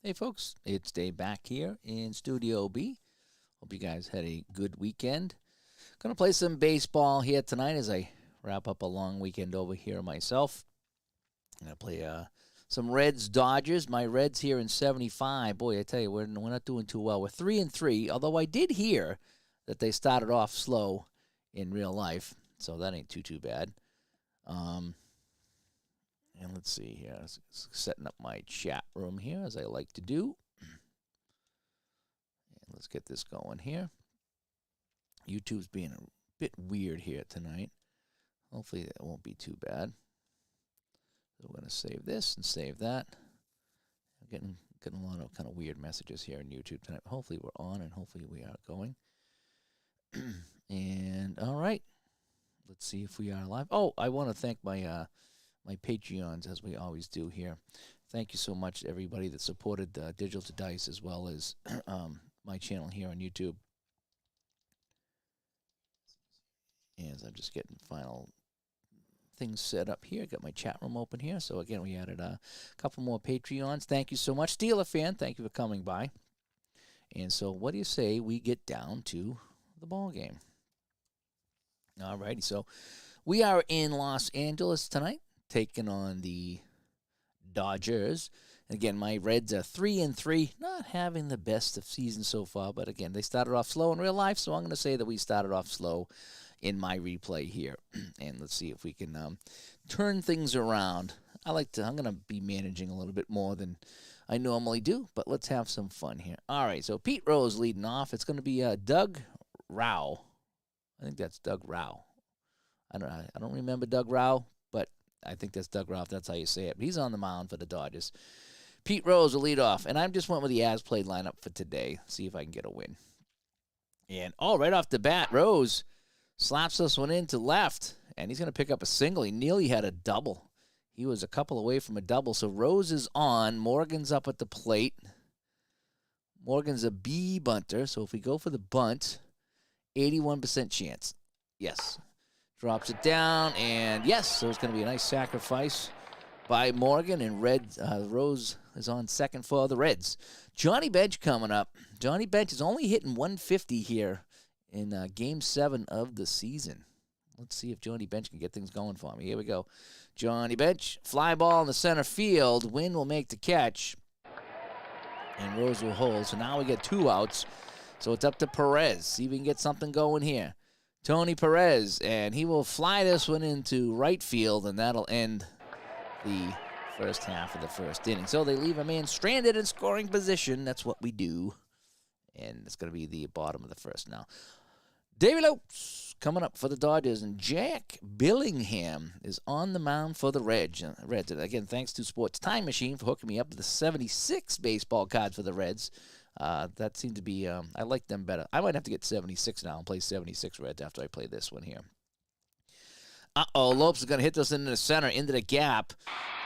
Hey folks, it's Dave back here in Studio B. Hope you guys had a good weekend. Gonna play some baseball here tonight as I wrap up a long weekend over here myself. I'm gonna play some Reds Dodgers. My Reds here in 75. Boy, I tell you, we're not doing too well. We're 3-3. Although I did hear that they started off slow in real life, so that ain't too bad. And let's see here. Setting up my chat room here, as I like to do. And let's get this going here. YouTube's being a bit weird here tonight. Hopefully that won't be too bad. So we're going to save this and save that. I'm getting a lot of kind of weird messages here on YouTube tonight. Hopefully we're on, and hopefully we are going. And all right. Let's see if we are live. Oh, I want to thank my Patreons, as we always do here. Thank you so much to everybody that supported Digital to Dice, as well as my channel here on YouTube. As I'm just getting final things set up here. Got my chat room open here. So again, we added a couple more Patreons. Thank you so much. Steeler fan, thank you for coming by. And so what do you say we get down to the ball game? All righty, so we are in Los Angeles tonight, taking on the Dodgers. Again, my Reds are 3-3, not having the best of season so far, but again, they started off slow in real life, so I'm going to say that we started off slow in my replay here. And let's see if we can turn things around. I'm going to be managing a little bit more than I normally do, but let's have some fun here. All right, so Pete Rose leading off. It's going to be Doug Rao. I think that's Doug Rao. I don't remember Doug Rao, but I think that's Doug Rao, if that's how you say it. But he's on the mound for the Dodgers. Pete Rose will lead off, and I just went with the as-played lineup for today. See if I can get a win. And, right off the bat, Rose slaps this one into left, and he's going to pick up a single. He nearly had a double. He was a couple away from a double, so Rose is on. Morgan's up at the plate. Morgan's a B bunter, so if we go for the bunt, 81% chance. Yes. Drops it down, and yes, so it's going to be a nice sacrifice by Morgan, and Rose is on second for the Reds. Johnny Bench coming up. Johnny Bench is only hitting 150 here in Game 7 of the season. Let's see if Johnny Bench can get things going for me. Here we go. Johnny Bench, fly ball in the center field. Wynn will make the catch, and Rose will hold. So now we get 2 outs. So it's up to Perez. See if we can get something going here. Tony Perez, and he will fly this one into right field, and that'll end the first half of the first inning. So they leave a man stranded in scoring position. That's what we do. And it's going to be the bottom of the first now. David Lopes coming up for the Dodgers, and Jack Billingham is on the mound for the Reds. And again, thanks to Sports Time Machine for hooking me up with the 76 baseball cards for the Reds. That seemed to be, I like them better. I might have to get 76 now and play 76 Reds after I play this one here. Lopes is going to hit this into the center, into the gap.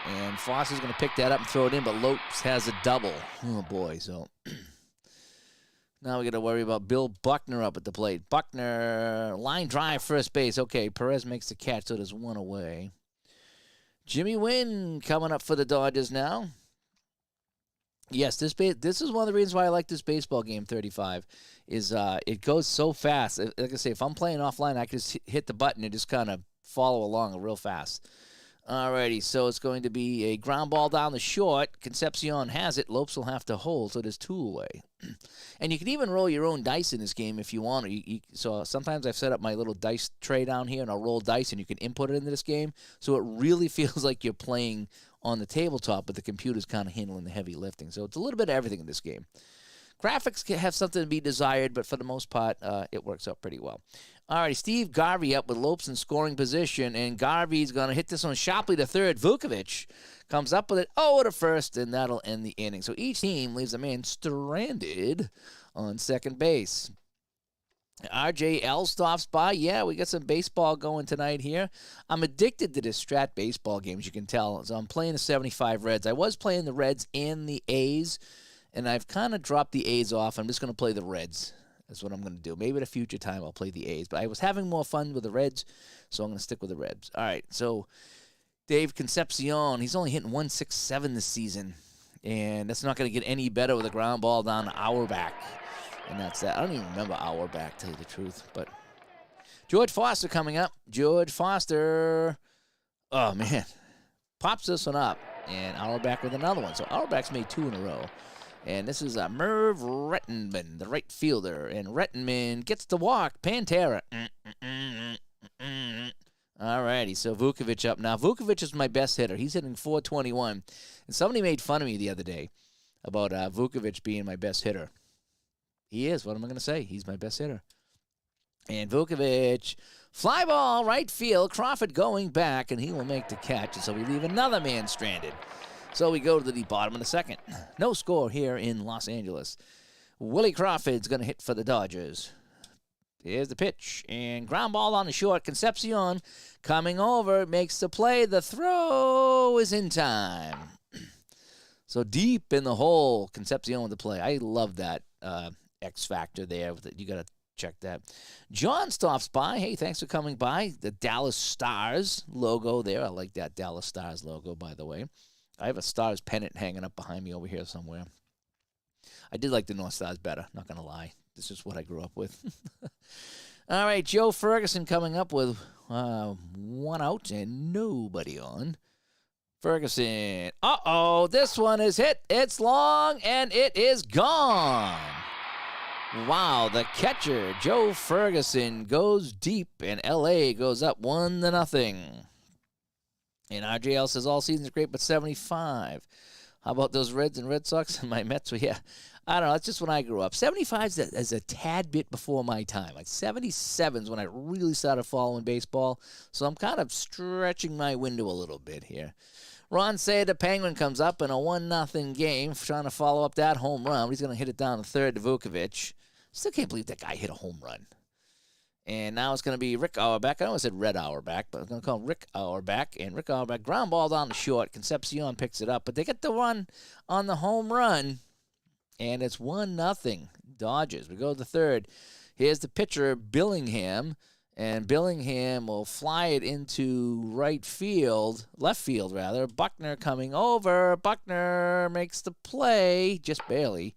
And Foss is going to pick that up and throw it in, but Lopes has a double. Oh, boy. So now we got to worry about Bill Buckner up at the plate. Buckner, line drive, first base. Okay, Perez makes the catch, so there's one away. Jimmy Wynn coming up for the Dodgers now. Yes, this is one of the reasons why I like this baseball game 35, is it goes so fast. Like I say, if I'm playing offline, I can just hit the button and just kind of follow along real fast. Alrighty, so it's going to be a ground ball down the short. Concepcion has it. Lopes will have to hold, so there's 2 away. And you can even roll your own dice in this game if you want to. So sometimes I've set up my little dice tray down here, and I'll roll dice, and you can input it into this game. So it really feels like you're playing on the tabletop, but the computer's kind of handling the heavy lifting. So it's a little bit of everything in this game. Graphics have something to be desired, but for the most part, it works out pretty well. All right, Steve Garvey up with Lopes in scoring position, and Garvey's going to hit this one sharply to third. Vukovic comes up with it to first, and that'll end the inning. So each team leaves a man stranded on second base. RJ L stops by. Yeah, we got some baseball going tonight here. I'm addicted to this Strat baseball game, as you can tell. So I'm playing the 75 Reds. I was playing the Reds and the A's, and I've kind of dropped the A's off. I'm just going to play the Reds. That's what I'm going to do. Maybe at a future time I'll play the A's. But I was having more fun with the Reds, so I'm going to stick with the Reds. All right, so Dave Concepcion, he's only hitting 167 this season. And that's not going to get any better with a ground ball down to Auerbach. And that's that. I don't even remember Auerbach, to tell you the truth. But George Foster coming up. George Foster, oh, man, pops this one up. And Auerbach with another one. So Auerbach's made 2 in a row. And this is Merv Rettenman, the right fielder. And Rettenman gets to walk. Pantera. All righty, so Vukovic up now. Vukovic is my best hitter. He's hitting .421. And somebody made fun of me the other day about Vukovic being my best hitter. He is. What am I going to say? He's my best hitter. And Vukovic, fly ball, right field. Crawford going back, and he will make the catch. And so we leave another man stranded. So we go to the bottom of the second. No score here in Los Angeles. Willie Crawford's going to hit for the Dodgers. Here's the pitch, and ground ball on the short. Concepcion coming over, makes the play. The throw is in time. So deep in the hole, Concepcion with the play. I love that X factor there. You got to check that. John stops by. Hey, thanks for coming by. The Dallas Stars logo there. I like that Dallas Stars logo, by the way. I have a Stars pennant hanging up behind me over here somewhere. I did like the North Stars better, not going to lie. This is what I grew up with. All right, Joe Ferguson coming up with 1 out and nobody on. Ferguson. Uh-oh, this one is hit. It's long, and it is gone. Wow, the catcher, Joe Ferguson, goes deep, and L.A. goes up 1-0. And RJL says all season's great, but 75. How about those Reds and Red Sox and my Mets? Well, yeah, I don't know. It's just when I grew up. 75 is a tad bit before my time. Like 77 is when I really started following baseball. So I'm kind of stretching my window a little bit here. Ron Sayed, the Penguin, comes up in a 1-0 game, trying to follow up that home run. He's going to hit it down to third to Vukovic. Still can't believe that guy hit a home run. And now it's going to be Rick Auerbach. I almost said Red Auerbach, but I'm going to call him Rick Auerbach. And Rick Auerbach, ground ball down the short. Concepcion picks it up. But they get the run on the home run. And it's 1-0 Dodgers. We go to the third. Here's the pitcher, Billingham. And Billingham will fly it into left field. Buckner coming over. Buckner makes the play, just barely.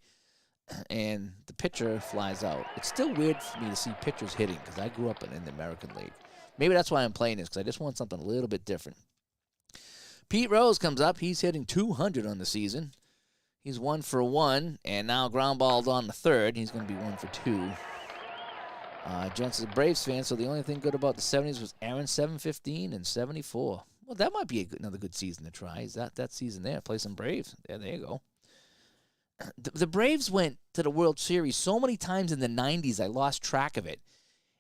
And the pitcher flies out. It's still weird for me to see pitchers hitting because I grew up in the American League. Maybe that's why I'm playing this, because I just want something a little bit different. Pete Rose comes up. He's hitting 200 on the season. He's 1 for 1, and now ground balled on the third. He's going to be 1 for 2. Johnson's a Braves fan, so the only thing good about the 70s was Aaron 715 and 74. Well, that might be another good season to try. Is that season there? Play some Braves. There you go. The Braves went to the World Series so many times in the 90s, I lost track of it.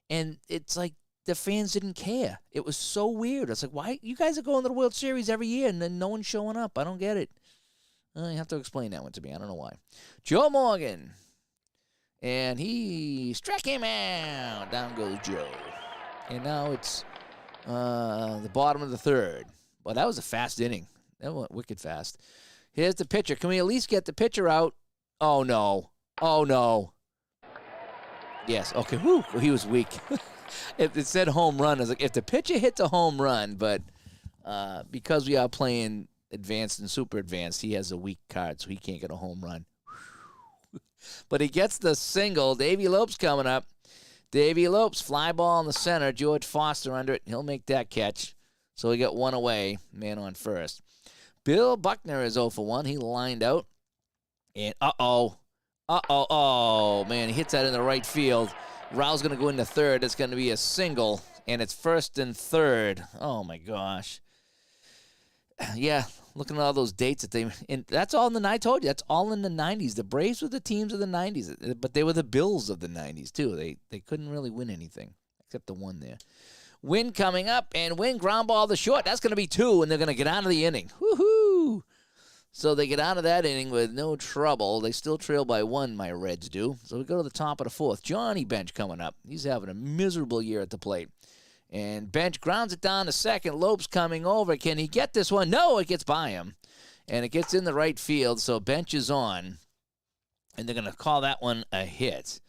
And it's like the fans didn't care. It was so weird. It's like, why? You guys are going to the World Series every year, and then no one's showing up. I don't get it. You have to explain that one to me. I don't know why. Joe Morgan. And he struck him out. Down goes Joe. And now it's the bottom of the third. Well, that was a fast inning. That went wicked fast. Here's the pitcher. Can we at least get the pitcher out? Oh, no. Oh, no. Yes. Okay. Whew. He was weak. It said home run. I was like, if the pitcher hits a home run, but because we are playing advanced and super advanced, he has a weak card, so he can't get a home run. But he gets the single. Davey Lopes coming up. Davey Lopes, fly ball in the center. George Foster under it. He'll make that catch. So we got one away. Man on first. Bill Buckner is 0 for 1. He lined out. And oh, man, he hits that in the right field. Raul's going to go into third. It's going to be a single, and it's first and third. Oh, my gosh. Yeah, looking at all those dates that and that's all I told you, that's all in the 90s. The Braves were the teams of the 90s, but they were the Bills of the 90s, too. They couldn't really win anything, except the one there. Win coming up, and Win ground ball to short. That's going to be 2, and they're going to get out of the inning. Woohoo! So they get out of that inning with no trouble. They still trail by 1, my Reds do. So we go to the top of the fourth. Johnny Bench coming up. He's having a miserable year at the plate. And Bench grounds it down to second. Lopes coming over. Can he get this one? No, it gets by him. And it gets in the right field, so Bench is on. And they're going to call that one a hit.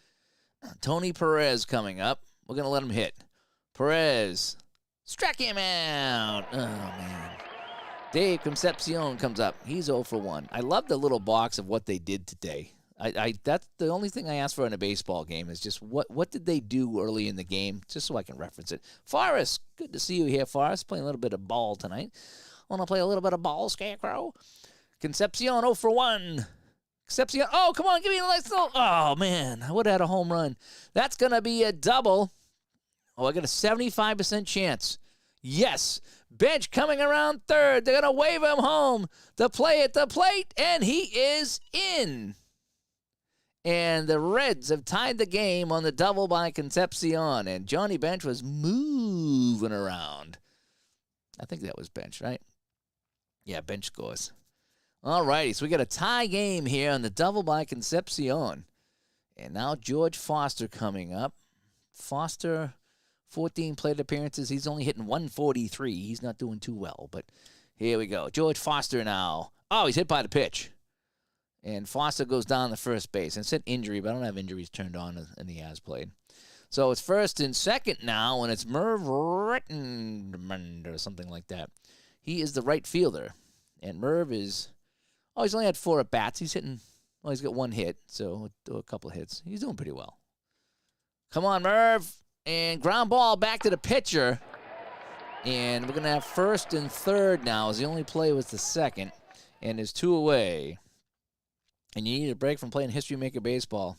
Tony Perez coming up. We're going to let him hit. Perez struck him out. Oh, man. Dave Concepcion comes up. He's 0 for 1. I love the little box of what they did today. That's the only thing I ask for in a baseball game is just what did they do early in the game, just so I can reference it. Forrest, good to see you here, Forrest. Playing a little bit of ball tonight. Want to play a little bit of ball, Scarecrow? Concepcion 0 for 1. Concepcion, oh, come on, give me a nice little, oh, man, I would have had a home run. That's going to be a double. Oh, I got a 75% chance. Yes. Bench coming around third. They're going to wave him home. The play at the plate, and he is in. And the Reds have tied the game on the double by Concepcion. And Johnny Bench was moving around. I think that was Bench, right? Yeah, Bench scores. All righty, so we got a tie game here on the double by Concepcion. And now George Foster coming up. Foster, 14 plate appearances. He's only hitting 143. He's not doing too well, but here we go. George Foster now. Oh, he's hit by the pitch. And Foster goes down the first base. And it said injury, but I don't have injuries turned on, and he has played. So it's first and second now, and it's Merv Rittenmund or something like that. He is the right fielder. And Merv is, oh, he's only had 4 at-bats. He's hitting, well, he's got 1 hit, so a couple of hits. He's doing pretty well. Come on, Merv. And ground ball back to the pitcher. And we're going to have first and third now, as the only play was the second. And there's 2 away. And you need a break from playing History Maker Baseball.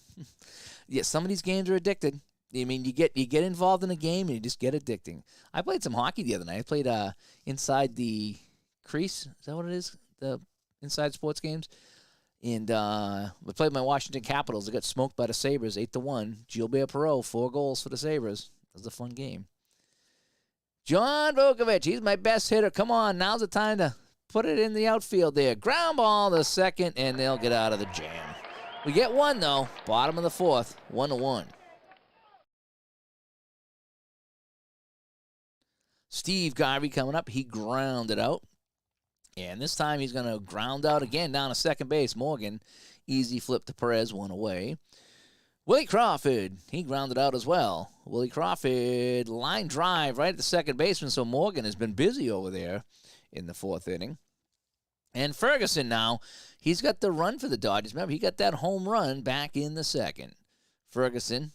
Yeah, some of these games are addicted. I mean, you get involved in a game and you just get addicting. I played some hockey the other night. I played inside the crease. Is that what it is? The inside sports games. And we played my Washington Capitals. They got smoked by the Sabres 8-1. Gilbert Perreault, 4 goals for the Sabres. It was a fun game. John Vukovic, he's my best hitter. Come on, now's the time to put it in the outfield there. Ground ball to second, and they'll get out of the jam. We get 1, though. Bottom of the 4th, 1-1. Steve Garvey coming up. He grounded out. And this time he's going to ground out again down to second base. Morgan, easy flip to Perez, 1 away. Willie Crawford, he grounded out as well. Willie Crawford, line drive right at the second baseman, so Morgan has been busy over there in the 4th inning. And Ferguson now, he's got the run for the Dodgers. Remember, he got that home run back in the 2nd. Ferguson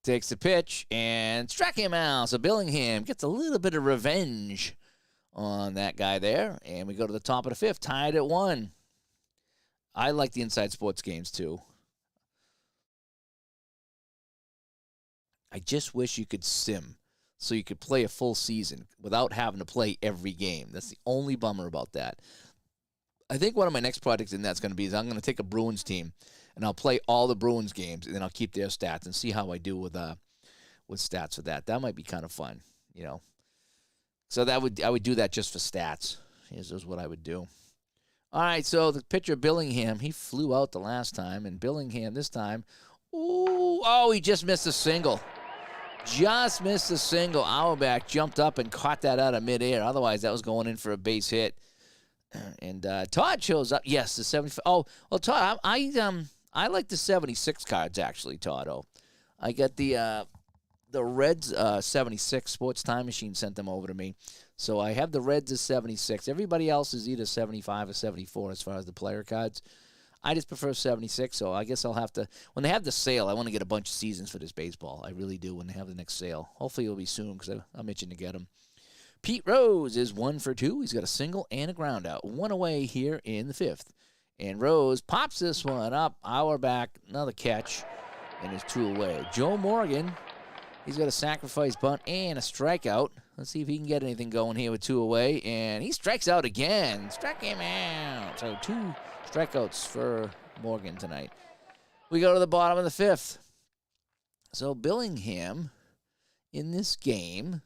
takes the pitch and struck him out. So Billingham gets a little bit of revenge on that guy there. And we go to the top of the 5th, tied at 1. I like the inside sports games too. I just wish you could sim so you could play a full season without having to play every game. That's the only bummer about that. I think one of my next projects in that's going to be is I'm going to take a Bruins team and I'll play all the Bruins games and then I'll keep their stats and see how I do with stats for that. That might be kind of fun, you know. So I would do that just for stats. Here's what I would do. All right, so the pitcher Billingham, he flew out the last time, and Billingham this time, he just missed a single. Just missed a single. Auerbach jumped up and caught that out of midair. Otherwise, that was going in for a base hit. And Todd shows up. Yes, the 75. Oh, well, Todd, I like the 76 cards actually, Todd. Oh, I got the Reds 76 Sports Time Machine sent them over to me. So I have the Reds as 76. Everybody else is either 75 or 74 as far as the player cards. I just prefer 76, so I guess I'll have to, when they have the sale, I want to get a bunch of seasons for this baseball. I really do when they have the next sale. Hopefully it'll be soon because I'm itching to get them. Pete Rose is 1 for 2. He's got a single and a ground out. 1 away here in the 5th. And Rose pops this one up. Auerbach, another catch, and it's 2 away. Joe Morgan, he's got a sacrifice bunt and a strikeout. Let's see if he can get anything going here with 2 away. And he strikes out again. Struck him out. So 2 strikeouts for Morgan tonight. We go to the bottom of the 5th. So Billingham in this game,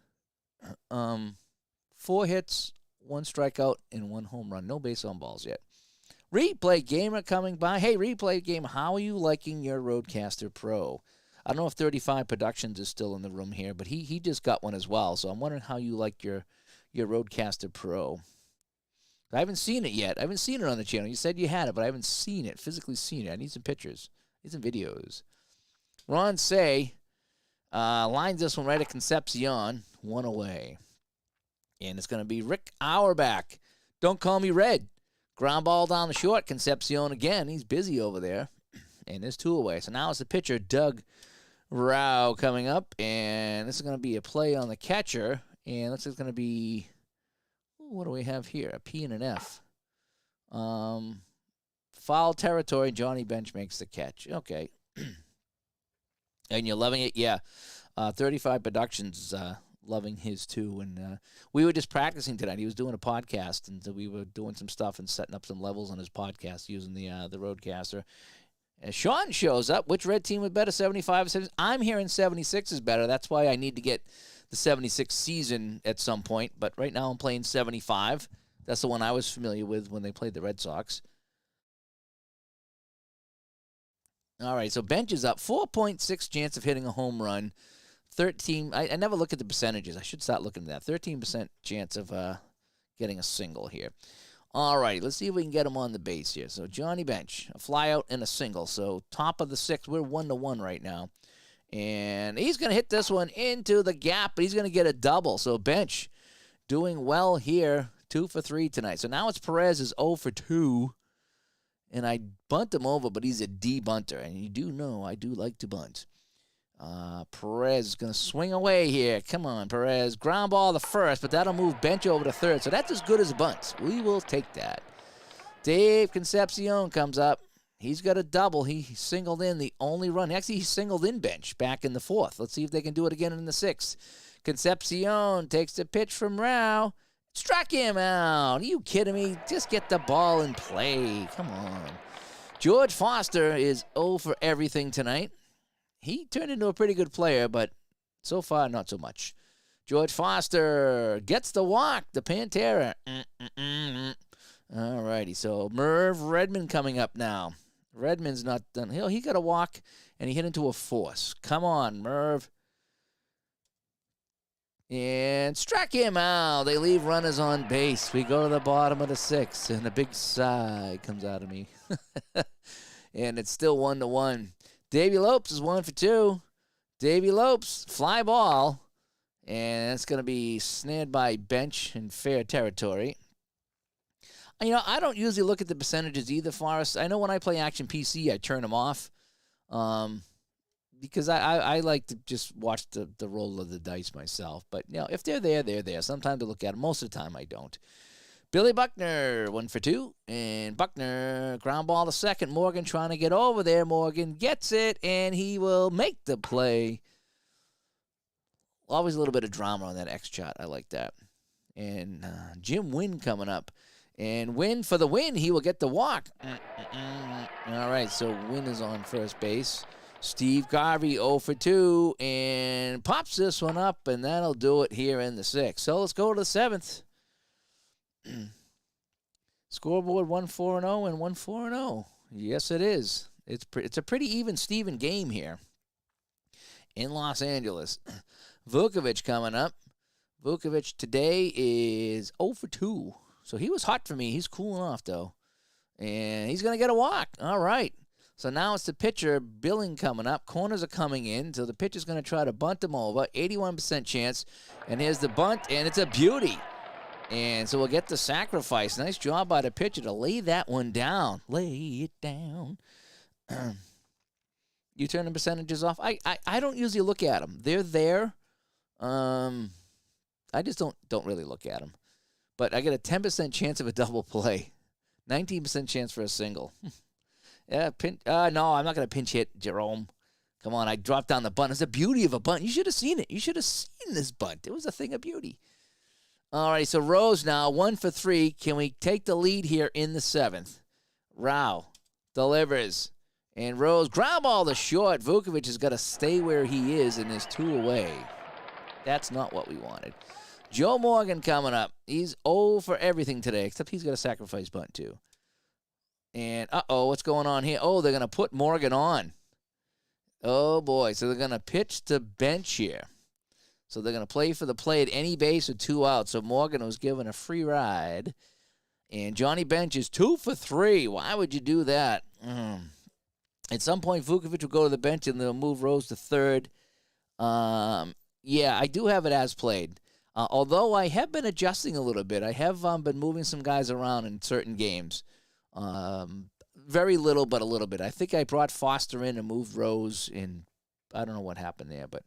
4 hits, 1 strikeout, and 1 home run. No base on balls yet. Replay Gamer coming by. Hey, Replay Game, how are you liking your Roadcaster Pro? I don't know if 35 Productions is still in the room here, but he just got one as well. So I'm wondering how you like your Roadcaster Pro. I haven't seen it yet. I haven't seen it on the channel. You said you had it, but I haven't seen it, physically seen it. I need some pictures. I need some videos. Ron Say lines this one right at Concepcion, 1 away. And it's going to be Rick Auerbach. Don't call me Red. Ground ball down the short. Concepcion again. He's busy over there. And there's 2 away. So now it's the pitcher, Doug Rao, coming up. And this is going to be a play on the catcher. And this is going to be, what do we have here? A P and an F. Foul territory. Johnny Bench makes the catch. Okay. And you're loving it? Yeah. 35 Productions, loving his too. And we were just practicing tonight. He was doing a podcast, and so we were doing some stuff and setting up some levels on his podcast using the Roadcaster. And Sean shows up. Which red team was better, 75 or 76? I'm hearing 76 is better. That's why I need to get the 76 season at some point. But right now I'm playing 75. That's the one I was familiar with when they played the Red Sox. All right, so Bench is up. 4.6 chance of hitting a home run. 13. I never look at the percentages. I should start looking at that. 13% chance of getting a single here. All right, let's see if we can get him on the base here. So Johnny Bench, a fly out and a single. So top of the 6th. We're 1-1 right now. And he's going to hit this one into the gap, but he's going to get a double. So Bench doing well here. 2 for 3 tonight. So now it's Perez is 0 for 2. And I bunt him over, but he's a D-bunter. And you do know I do like to bunt. Perez is going to swing away here. Come on, Perez. Ground ball to first, but that'll move Bench over to third. So that's as good as a bunt. We will take that. Dave Concepcion comes up. He's got a double. He singled in the only run. Actually, he singled in Bench back in the 4th. Let's see if they can do it again in the 6th. Concepcion takes the pitch from Rao. Struck him out. Are you kidding me? Just get the ball and play. Come on. George Foster is 0 for everything tonight. He turned into a pretty good player, but so far, not so much. George Foster gets the walk, the Pantera. All righty, so Merv Redmond coming up now. Redmond's not done. He got a walk, and he hit into a force. Come on, Merv. And struck him out. They leave runners on base. We go to the bottom of the 6th, and a big sigh comes out of me. And it's still 1-1. Davey Lopes is 1 for 2. Davey Lopes, fly ball. And it's going to be snared by Bench in fair territory. You know, I don't usually look at the percentages either, Forrest. I know when I play Action PC, I turn them off. Because I like to just watch the roll of the dice myself. But, you know, if they're there, they're there. Sometimes I look at them. Most of the time, I don't. Billy Buckner, 1 for 2. And Buckner, ground ball to second. Morgan trying to get over there. Morgan gets it, and he will make the play. Always a little bit of drama on that X shot. I like that. And Jim Wynn coming up. And Wynn, for the win, he will get the walk. All right, so Wynn is on first base. Steve Garvey 0 for 2 and pops this one up, and that'll do it here in the 6th. So let's go to the 7th. Scoreboard 1-4-0 and 1-4-0. Yes, it is. It's a pretty even Steven game here in Los Angeles. Vukovic coming up. Vukovic today is 0 for 2. So he was hot for me. He's cooling off, though. And he's going to get a walk. All right. So now it's the pitcher, Billing, coming up. Corners are coming in, so the pitcher's going to try to bunt him over. 81% chance. And here's the bunt, and it's a beauty. And so we'll get the sacrifice. Nice job by the pitcher to lay that one down. Lay it down. You turn the percentages off? I don't usually look at them. They're there. I just don't really look at them. But I get a 10% chance of a double play. 19% chance for a single. Yeah, no, I'm not going to pinch hit, Jerome. Come on, I dropped down the bunt. It's the beauty of a bunt. You should have seen it. You should have seen this bunt. It was a thing of beauty. All right, so Rose now, 1 for 3. Can we take the lead here in the 7th? Rao delivers. And Rose, ground ball to short. Vukovic has got to stay where he is, and there's 2 away. That's not what we wanted. Joe Morgan coming up. He's 0 for everything today, except he's got a sacrifice bunt, too. And, what's going on here? Oh, they're going to put Morgan on. Oh, boy. So they're going to pitch to Bench here. So they're going to play for the play at any base with 2 outs. So Morgan was given a free ride. And Johnny Bench is 2 for 3. Why would you do that? At some point, Vukovic will go to the bench, and they'll move Rose to third. Yeah, I do have it as played. Although I have been adjusting a little bit. I have been moving some guys around in certain games. Very little, but a little bit. I think I brought Foster in and moved Rose, and I don't know what happened there. But,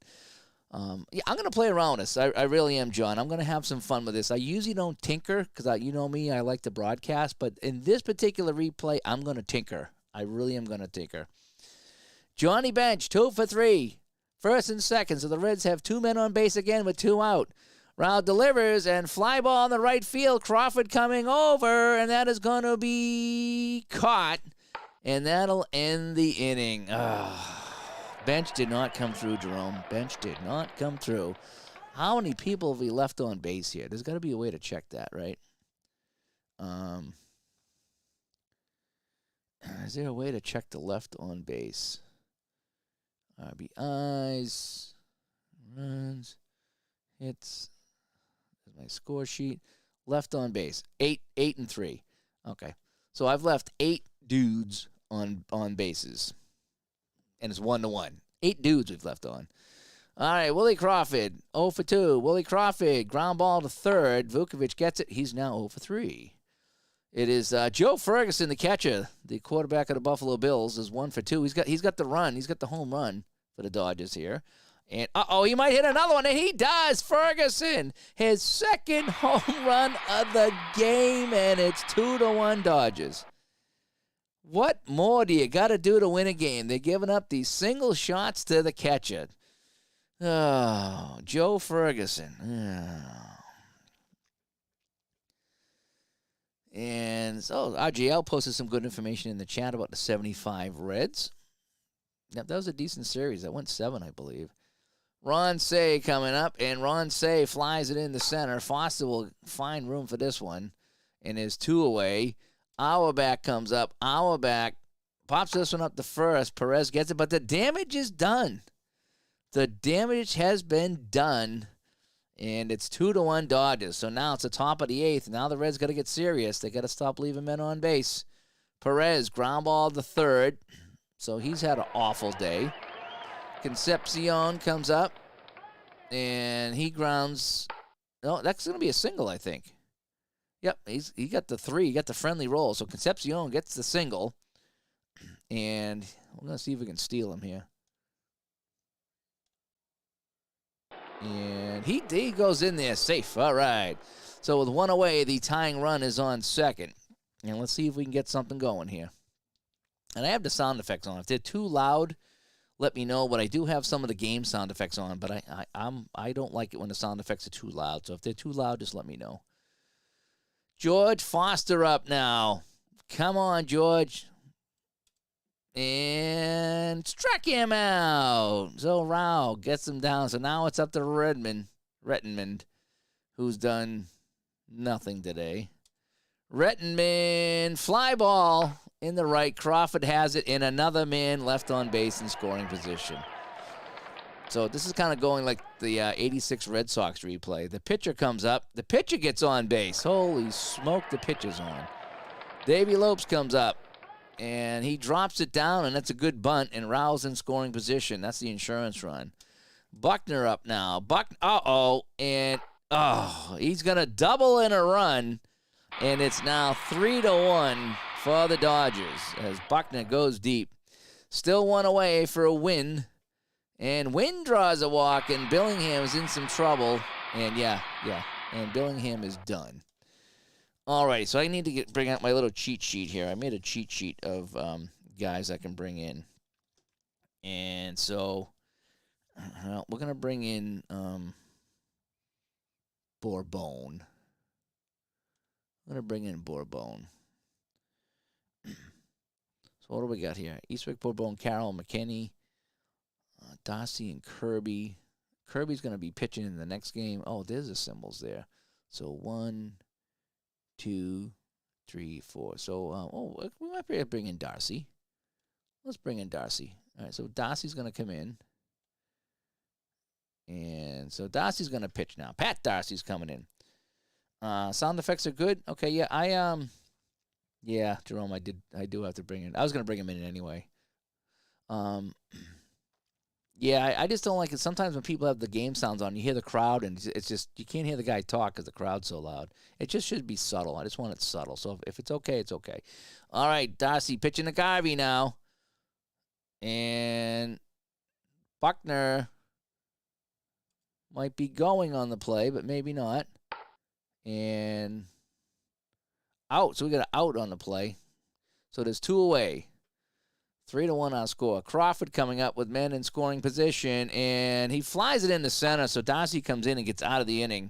yeah, I'm going to play around with this. I really am, John. I'm going to have some fun with this. I usually don't tinker because, you know me, I like to broadcast. But in this particular replay, I'm going to tinker. I really am going to tinker. Johnny Bench, 2 for 3. First and second. So the Reds have 2 men on base again with 2 out. Rao delivers, and fly ball in the right field. Crawford coming over, and that is going to be caught, and that'll end the inning. Bench did not come through, Jerome. Bench did not come through. How many people have we left on base here? There's got to be a way to check that, right? Is there a way to check the left on base? RBIs, runs, hits. There's my score sheet. Left on base, 8 and 3. Okay, so I've left 8 dudes on bases, and it's 1-1. 8 dudes we've left on. All right, Willie Crawford, 0 for 2. Willie Crawford, ground ball to third. Vukovic gets it. He's now 0 for 3. It is Joe Ferguson, the catcher, the quarterback of the Buffalo Bills, is 1 for 2. He's got the run. He's got the home run for the Dodgers here. And, he might hit another one, and he does. Ferguson, his second home run of the game, and it's 2-1 Dodgers. What more do you got to do to win a game? They're giving up these single shots to the catcher. Oh, Joe Ferguson. Oh. And so RGL posted some good information in the chat about the 75 Reds. Yep, that was a decent series. That went 7, I believe. Ron Say coming up, and Ron Say flies it in the center. Foster will find room for this one, and is 2 away. Auerbach comes up. Auerbach pops this one up to first. Perez gets it, but the damage is done. The damage has been done, and it's 2-1 Dodgers. So now it's the top of the 8th. Now the Reds got to get serious. They got to stop leaving men on base. Perez, ground ball to third. So he's had an awful day. Concepcion comes up, and he grounds. No, that's going to be a single, I think. Yep, he got the 3. He got the friendly roll. So Concepcion gets the single, and we're going to see if we can steal him here. And he goes in there safe. All right. So with 1 away, the tying run is on second. And let's see if we can get something going here. And I have the sound effects on. If they're too loud, let me know. But I do have some of the game sound effects on. But I don't like it when the sound effects are too loud. So if they're too loud, just let me know. George Foster up now. Come on, George. And struck him out. So Rao gets him down. So now it's up to Rettenmund, who's done nothing today. Rettenmund, fly ball in the right. Crawford has it, and another man left on base in scoring position. So this is kind of going like the 86 Red Sox replay. The pitcher comes up. The pitcher gets on base. Holy smoke, the pitcher's on. Davey Lopes comes up. And he drops it down, and that's a good bunt, and Rao's in scoring position. That's the insurance run. Buckner up now. And he's going to double in a run, and it's now 3-1 for the Dodgers as Buckner goes deep. Still 1 away for a win, and Wynn draws a walk, and Billingham's in some trouble, and and Billingham is done. All right, so I need to bring out my little cheat sheet here. I made a cheat sheet of guys I can bring in. And so we're going to bring in Bourbon. I'm going to bring in Bourbon. So what do we got here? Eastwick, Bourbon, Carroll, McKinney, Darcy, and Kirby. Kirby's going to be pitching in the next game. Oh, there's the symbols there. So 1, 2, 3, 4. So, we might be able to bring in Darcy. Let's bring in Darcy. All right, so Darcy's going to come in. And so Darcy's going to pitch now. Pat Darcy's coming in. Sound effects are good. Okay, yeah, Jerome, I do have to bring in. I was going to bring him in anyway. Yeah, I just don't like it. Sometimes when people have the game sounds on, you hear the crowd, and it's just you can't hear the guy talk because the crowd's so loud. It just should be subtle. I just want it subtle. So if it's okay, it's okay. All right, Darcy pitching to Garvey now, and Buckner might be going on the play, but maybe not. And out. So we got an out on the play. So there's 2 away. 3-1 our score. Crawford coming up with men in scoring position, and he flies it in the center, so Darcy comes in and gets out of the inning,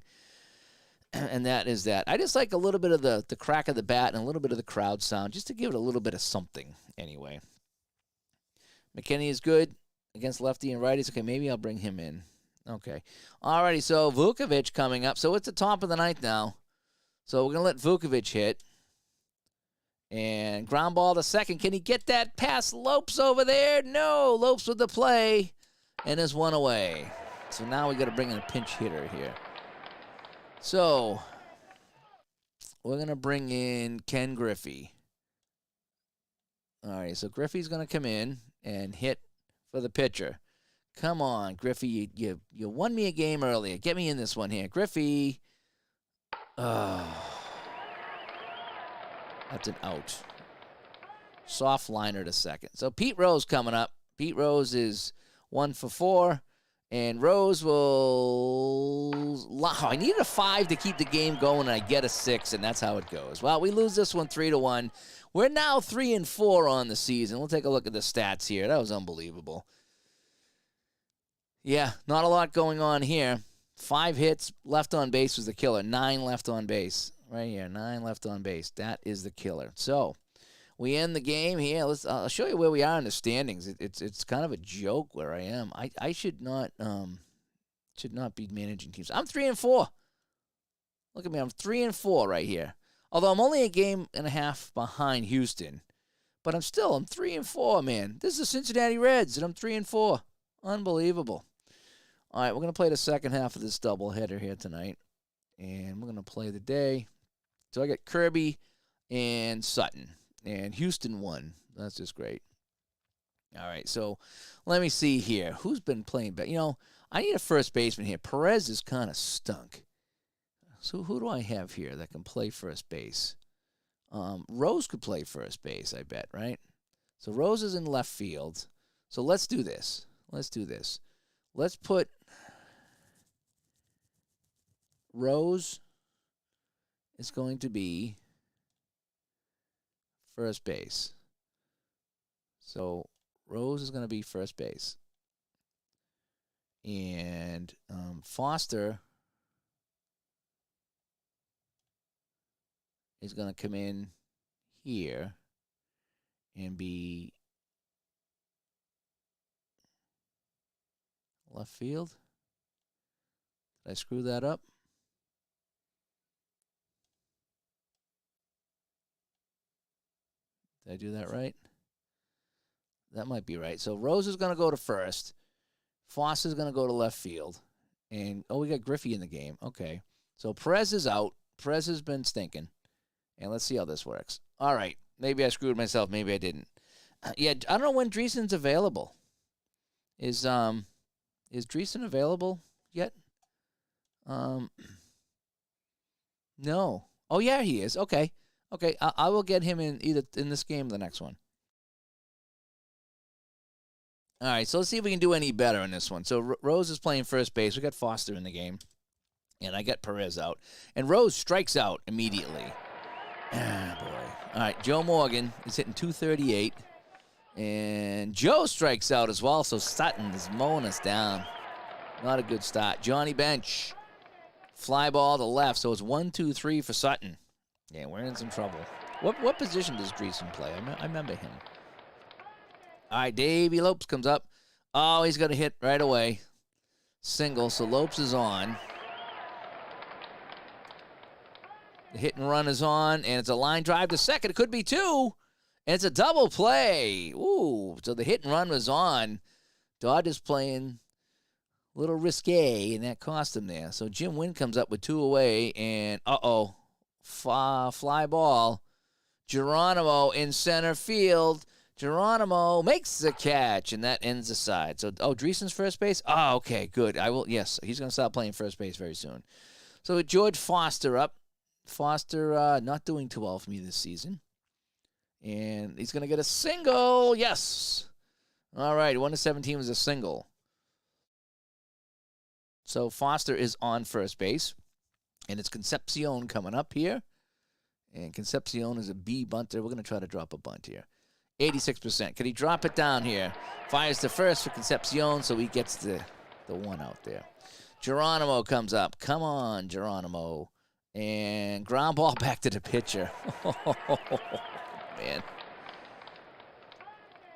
and that is that. I just like a little bit of the crack of the bat and a little bit of the crowd sound, just to give it a little bit of something anyway. McKinney is good against lefty and righties. Okay, maybe I'll bring him in. Okay. All righty, so Vukovic coming up. So it's the top of the ninth now. So we're going to let Vukovic hit. And ground ball to second. Can he get that past Lopes over there? No. Lopes with the play. And there's 1 away. So now we got to bring in a pinch hitter here. So we're going to bring in Ken Griffey. All right, so Griffey's going to come in and hit for the pitcher. Come on, Griffey. You won me a game earlier. Get me in this one here. Griffey. That's an out. Soft liner to second. So Pete Rose coming up. Pete Rose is 1 for 4. And Rose will... I needed a 5 to keep the game going, and I get a 6, and that's how it goes. Well, we lose this one 3-1. We're now 3-4 on the season. We'll take a look at the stats here. That was unbelievable. Yeah, not a lot going on here. 5 hits, left on base was the killer. 9 left on base. Right here, 9 left on base. That is the killer. So we end the game here. I'll show you where we are in the standings. It's kind of a joke where I am. I should not be managing teams. I'm 3-4. Look at me. I'm 3-4 right here. Although I'm only a game and a half behind Houston, but I'm 3-4, man. This is the Cincinnati Reds, and I'm 3-4. Unbelievable. All right, we're gonna play the second half of this doubleheader here tonight, and we're gonna play the day. So I got Kirby and Sutton, and Houston won. That's just great. All right, so let me see here. Who's been playing better? I need a first baseman here. Perez is kind of stunk. So who do I have here that can play first base? Rose could play first base, I bet, right? So Rose is in left field. So let's do this. Let's put Rose is going to be first base. So Rose is going to be first base. And Foster is going to come in here and be left field. Did I screw that up? Did I do that right? That might be right. So Rose is going to go to first. Foster's going to go to left field. And, we got Griffey in the game. Okay. So Perez is out. Perez has been stinking. And let's see how this works. All right. Maybe I screwed myself. Maybe I didn't. Yeah, I don't know when Dreesen's available. Is Dreesen available yet? No. Oh, yeah, he is. Okay. I will get him in either in this game or the next one. All right, so let's see if we can do any better in this one. So Rose is playing first base. We got Foster in the game, and I got Perez out. And Rose strikes out immediately. Ah, boy. All right, Joe Morgan is hitting .238. And Joe strikes out as well, so Sutton is mowing us down. Not a good start. Johnny Bench. Fly ball to left, so it's 1-2-3 for Sutton. Yeah, we're in some trouble. What position does Dreesen play? I remember him. All right, Davey Lopes comes up. Oh, he's going to hit right away. Single, so Lopes is on. The hit and run is on, and it's a line drive to second. It could be 2. And it's a double play. Ooh, so the hit and run was on. Dodgers playing a little risque, and that cost him there. So Jim Wynn comes up with 2 away, and fly ball. Geronimo in center field. Geronimo makes the catch, and that ends the side. So, Dreesen's first base? Oh, okay, good. Yes, he's going to start playing first base very soon. So, with George Foster up. Foster not doing too well for me this season. And he's going to get a single. Yes. All right, 1-17 was a single. So, Foster is on first base. And it's Concepcion coming up here. And Concepcion is a B bunter. We're going to try to drop a bunt here. 86%. Can he drop it down here? Fires to first for Concepcion, so he gets the one out there. Geronimo comes up. Come on, Geronimo. And ground ball back to the pitcher. Oh, man.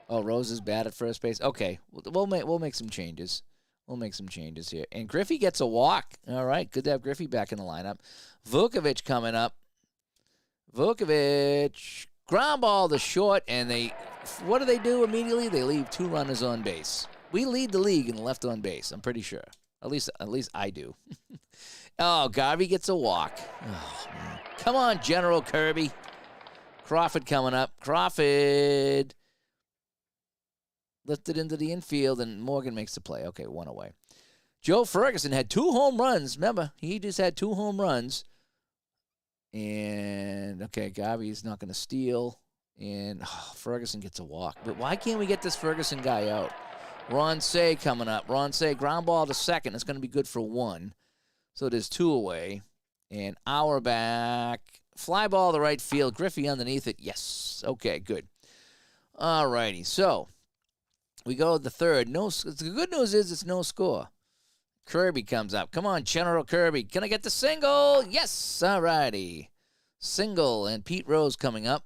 Oh, Rose is bad at first base. Okay, we'll make some changes. We'll make some changes here. And Griffey gets a walk. All right, good to have Griffey back in the lineup. Vukovic coming up. Vukovic. Ground ball to short, and what do immediately? They leave 2 runners on base. We lead the league in left on base, I'm pretty sure. At least I do. Oh, Garvey gets a walk. Oh, man. Come on, General Kirby. Crawford coming up. Crawford lifted into the infield, and Morgan makes the play. Okay, 1 away. Joe Ferguson had 2 home runs. Remember, he just had 2 home runs. And, okay, Garvey's not going to steal. And Ferguson gets a walk. But why can't we get this Ferguson guy out? Ron Say coming up. Ron Say, ground ball to second. It's going to be good for 1. So there's 2 away. And Auerbach. Fly ball to right field. Griffey underneath it. Yes. Okay, good. All righty. So we go to the third. The good news is it's no score. Kirby comes up. Come on, General Kirby. Can I get the single? Yes. All righty. Single. And Pete Rose coming up.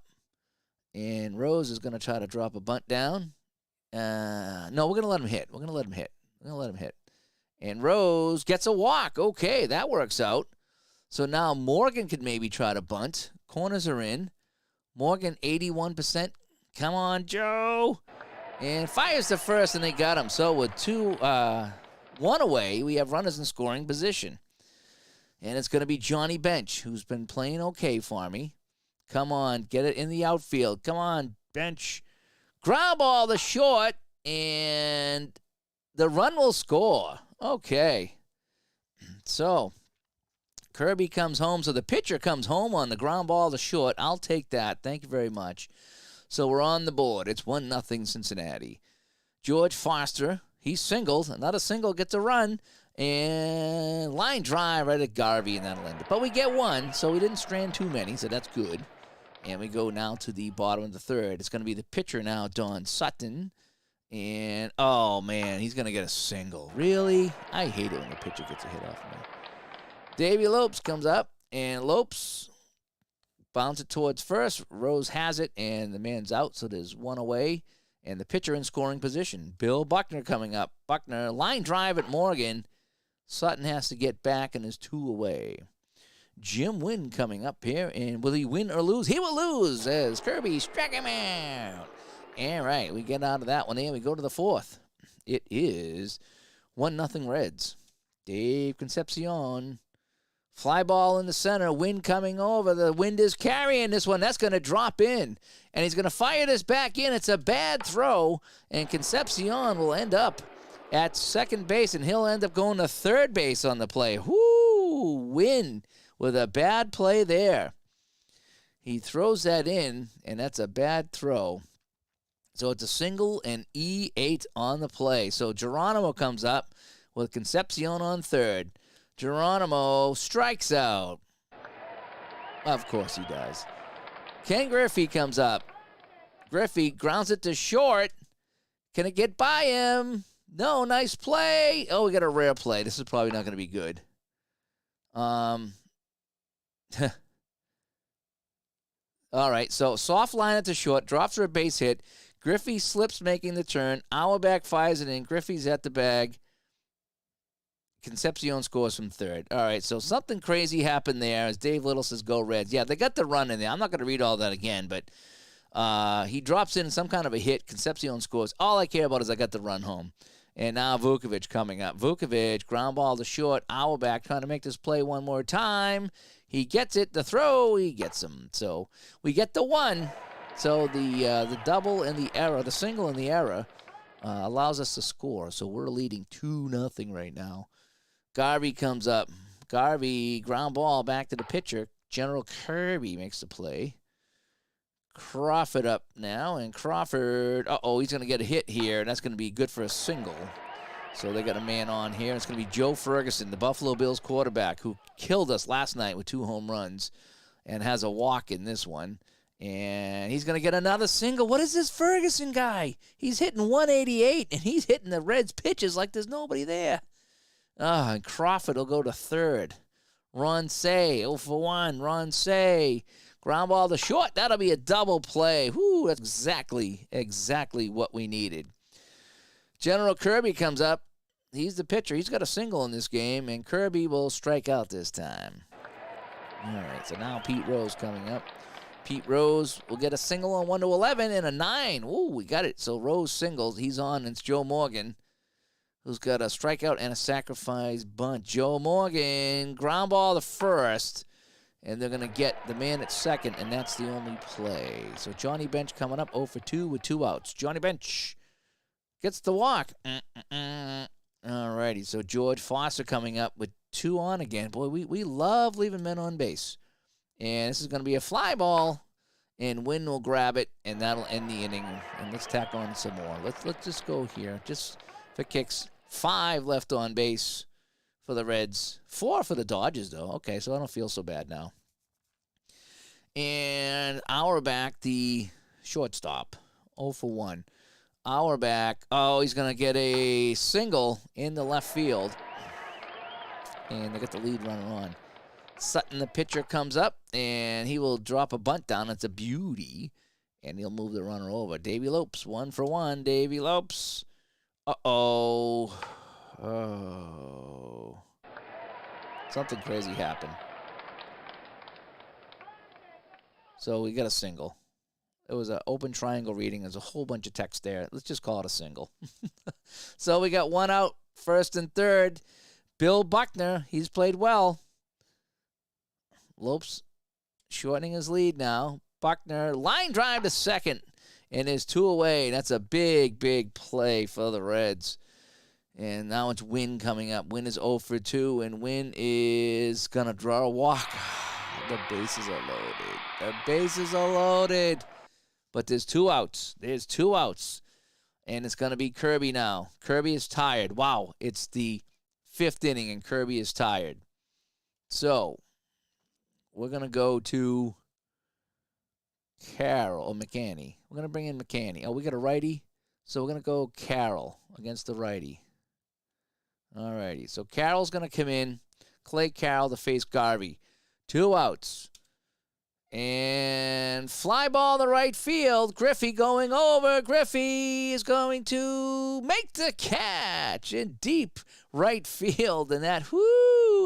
And Rose is going to try to drop a bunt down. No, we're going to let him hit. And Rose gets a walk. Okay, that works out. So now Morgan could maybe try to bunt. Corners are in. Morgan, 81%. Come on, Joe. And fires to first, and they got him. So with 1 away, we have runners in scoring position. And it's going to be Johnny Bench, who's been playing okay for me. Come on, get it in the outfield. Come on, Bench. Ground ball to short, and the run will score. Okay. So Kirby comes home. So the pitcher comes home on the ground ball to short. I'll take that. Thank you very much. So we're on the board. It's 1-0 Cincinnati. George Foster, he's singled. Another single gets a run. And line drive right at Garvey, and that'll end it. But we get 1, so we didn't strand too many, so that's good. And we go now to the bottom of the third. It's going to be the pitcher now, Don Sutton. And, oh, man, he's going to get a single. Really? I hate it when the pitcher gets a hit off me. Davey Lopes comes up, and Lopes bounces it towards first. Rose has it, and the man's out, so there's 1 away. And the pitcher in scoring position. Bill Buckner coming up. Buckner, line drive at Morgan. Sutton has to get back, and is 2 away. Jim Wynn coming up here, and will he win or lose? He will lose as Kirby struck him out. All right, we get out of that one, and we go to the 4th. It is 1-0 Reds. Dave Concepcion. Fly ball in the center. Wind coming over. The wind is carrying this one. That's going to drop in. And he's going to fire this back in. It's a bad throw. And Concepcion will end up at second base. And he'll end up going to third base on the play. Whoo! Wind with a bad play there. He throws that in. And that's a bad throw. So it's a single and E8 on the play. So Geronimo comes up with Concepcion on third. Geronimo strikes out. Of course he does. Ken Griffey comes up. Griffey grounds it to short. Can it get by him? No, nice play. Oh, we got a rare play. This is probably not going to be good. All right, so soft line it to short. Drops for a base hit. Griffey slips making the turn. Auerbach fires it in. Griffey's at the bag. Concepcion scores from third. All right, so something crazy happened there as Dave Little says, go Reds. Yeah, they got the run in there. I'm not going to read all that again, but he drops in some kind of a hit. Concepcion scores. All I care about is I got the run home. And now Vukovic coming up. Vukovic, ground ball to short. Auerbach trying to make this play one more time. He gets it. The throw, he gets him. So we get the 1. So the double and the error, the single and the error, allows us to score. So we're leading 2-0 right now. Garvey comes up. Garvey, ground ball back to the pitcher. General Kirby makes the play. Crawford up now, and Crawford, he's going to get a hit here, and that's going to be good for a single. So they got a man on here. It's going to be Joe Ferguson, the Buffalo Bills quarterback, who killed us last night with 2 home runs and has a walk in this one. And he's going to get another single. What is this Ferguson guy? He's hitting 188, and he's hitting the Reds pitches like there's nobody there. And Crawford will go to third. Ron Say, 0 for 1. Ron Say. Ground ball to short. That'll be a double play. Whoo, that's exactly what we needed. General Kirby comes up. He's the pitcher. He's got a single in this game, and Kirby will strike out this time. All right, so now Pete Rose coming up. Pete Rose will get a single on 1 to 11 and a 9. Ooh, we got it. So Rose singles. He's on, and it's Joe Morgan, who's got a strikeout and a sacrifice bunt. Joe Morgan, ground ball to first. And they're going to get the man at second, and that's the only play. So Johnny Bench coming up 0 for 2 with 2 outs. Johnny Bench gets the walk. All righty, so George Foster coming up with 2 on again. Boy, we love leaving men on base. And this is going to be a fly ball, and Wynn will grab it, and that'll end the inning. And let's tack on some more. Let's just go here. Just for kicks, 5 left on base for the Reds. 4 for the Dodgers, though. Okay, so I don't feel so bad now. And Auerbach, the shortstop, 0 for 1. Auerbach, he's going to get a single in the left field. And they get the lead runner on. Sutton, the pitcher, comes up, and he will drop a bunt down. It's a beauty. And he'll move the runner over. Davey Lopes, 1 for 1. Davey Lopes. Oh. Something crazy happened. So we got a single. It was an open triangle reading. There's a whole bunch of text there. Let's just call it a single. So we got 1 out, first and third. Bill Buckner, he's played well. Lopes shortening his lead now. Buckner, line drive to second, and is 2 away. That's a big, big play for the Reds. And now it's Wynn coming up. Wynn is 0 for 2, and Wynn is going to draw a walk. The bases are loaded. The bases are loaded. But there's 2 outs. There's 2 outs. And it's going to be Kirby now. Kirby is tired. Wow, it's the 5th inning, and Kirby is tired. So we're going to go to Carroll or McCanny. We're going to bring in McCanny. We got a righty. So we're going to go Carroll against the righty. All righty. So Carroll's going to come in. Clay Carroll to face Garvey. 2 outs. And fly ball to right field. Griffey going over. Griffey is going to make the catch in deep right field. And that,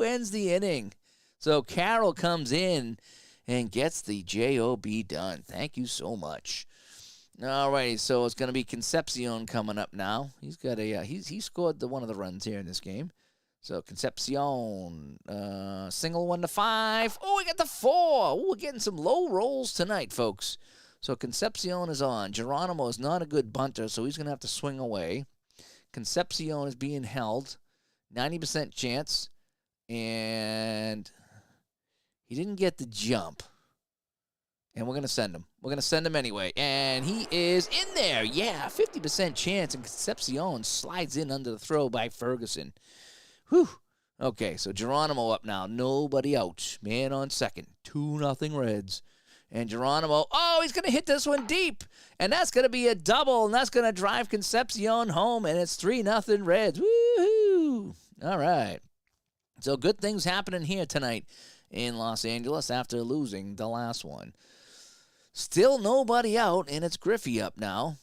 ends the inning. So Carroll comes in and gets the job done. Thank you so much. All right, so it's going to be Concepcion coming up now. He's got he scored one of the runs here in this game. So Concepcion, single 1 to 5. Oh, we got the 4. We're getting some low rolls tonight, folks. So Concepcion is on. Geronimo is not a good bunter, so he's going to have to swing away. Concepcion is being held, 90% chance, and he didn't get the jump. And we're going to send him. We're going to send him anyway. And he is in there. Yeah, 50% chance. And Concepcion slides in under the throw by Ferguson. Whew. Okay, so Geronimo up now. Nobody out. Man on second. 2-0 Reds. And Geronimo, he's going to hit this one deep. And that's going to be a double. And that's going to drive Concepcion home. And it's 3-0 Reds. Woo-hoo. All right. So good things happening here tonight in Los Angeles after losing the last one. Still nobody out, and it's Griffey up now.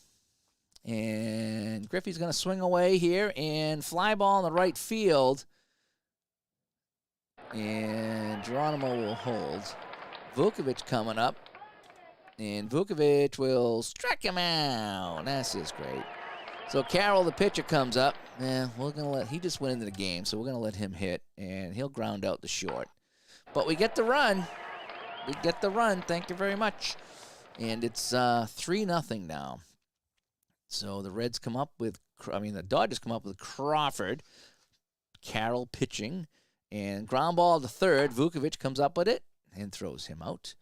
And Griffey's going to swing away here and fly ball in the right field. And Geronimo will hold. Vukovic coming up. And Vukovic will strike him out. That's just great. So Carroll, the pitcher, comes up. He just went into the game, so we're going to let him hit. And he'll ground out the short. But we get the run. We get the run. Thank you very much. And it's 3-0 now. So the Reds come up with, the Dodgers come up with Crawford, Carroll pitching, and ground ball to third. Vukovic comes up with it and throws him out.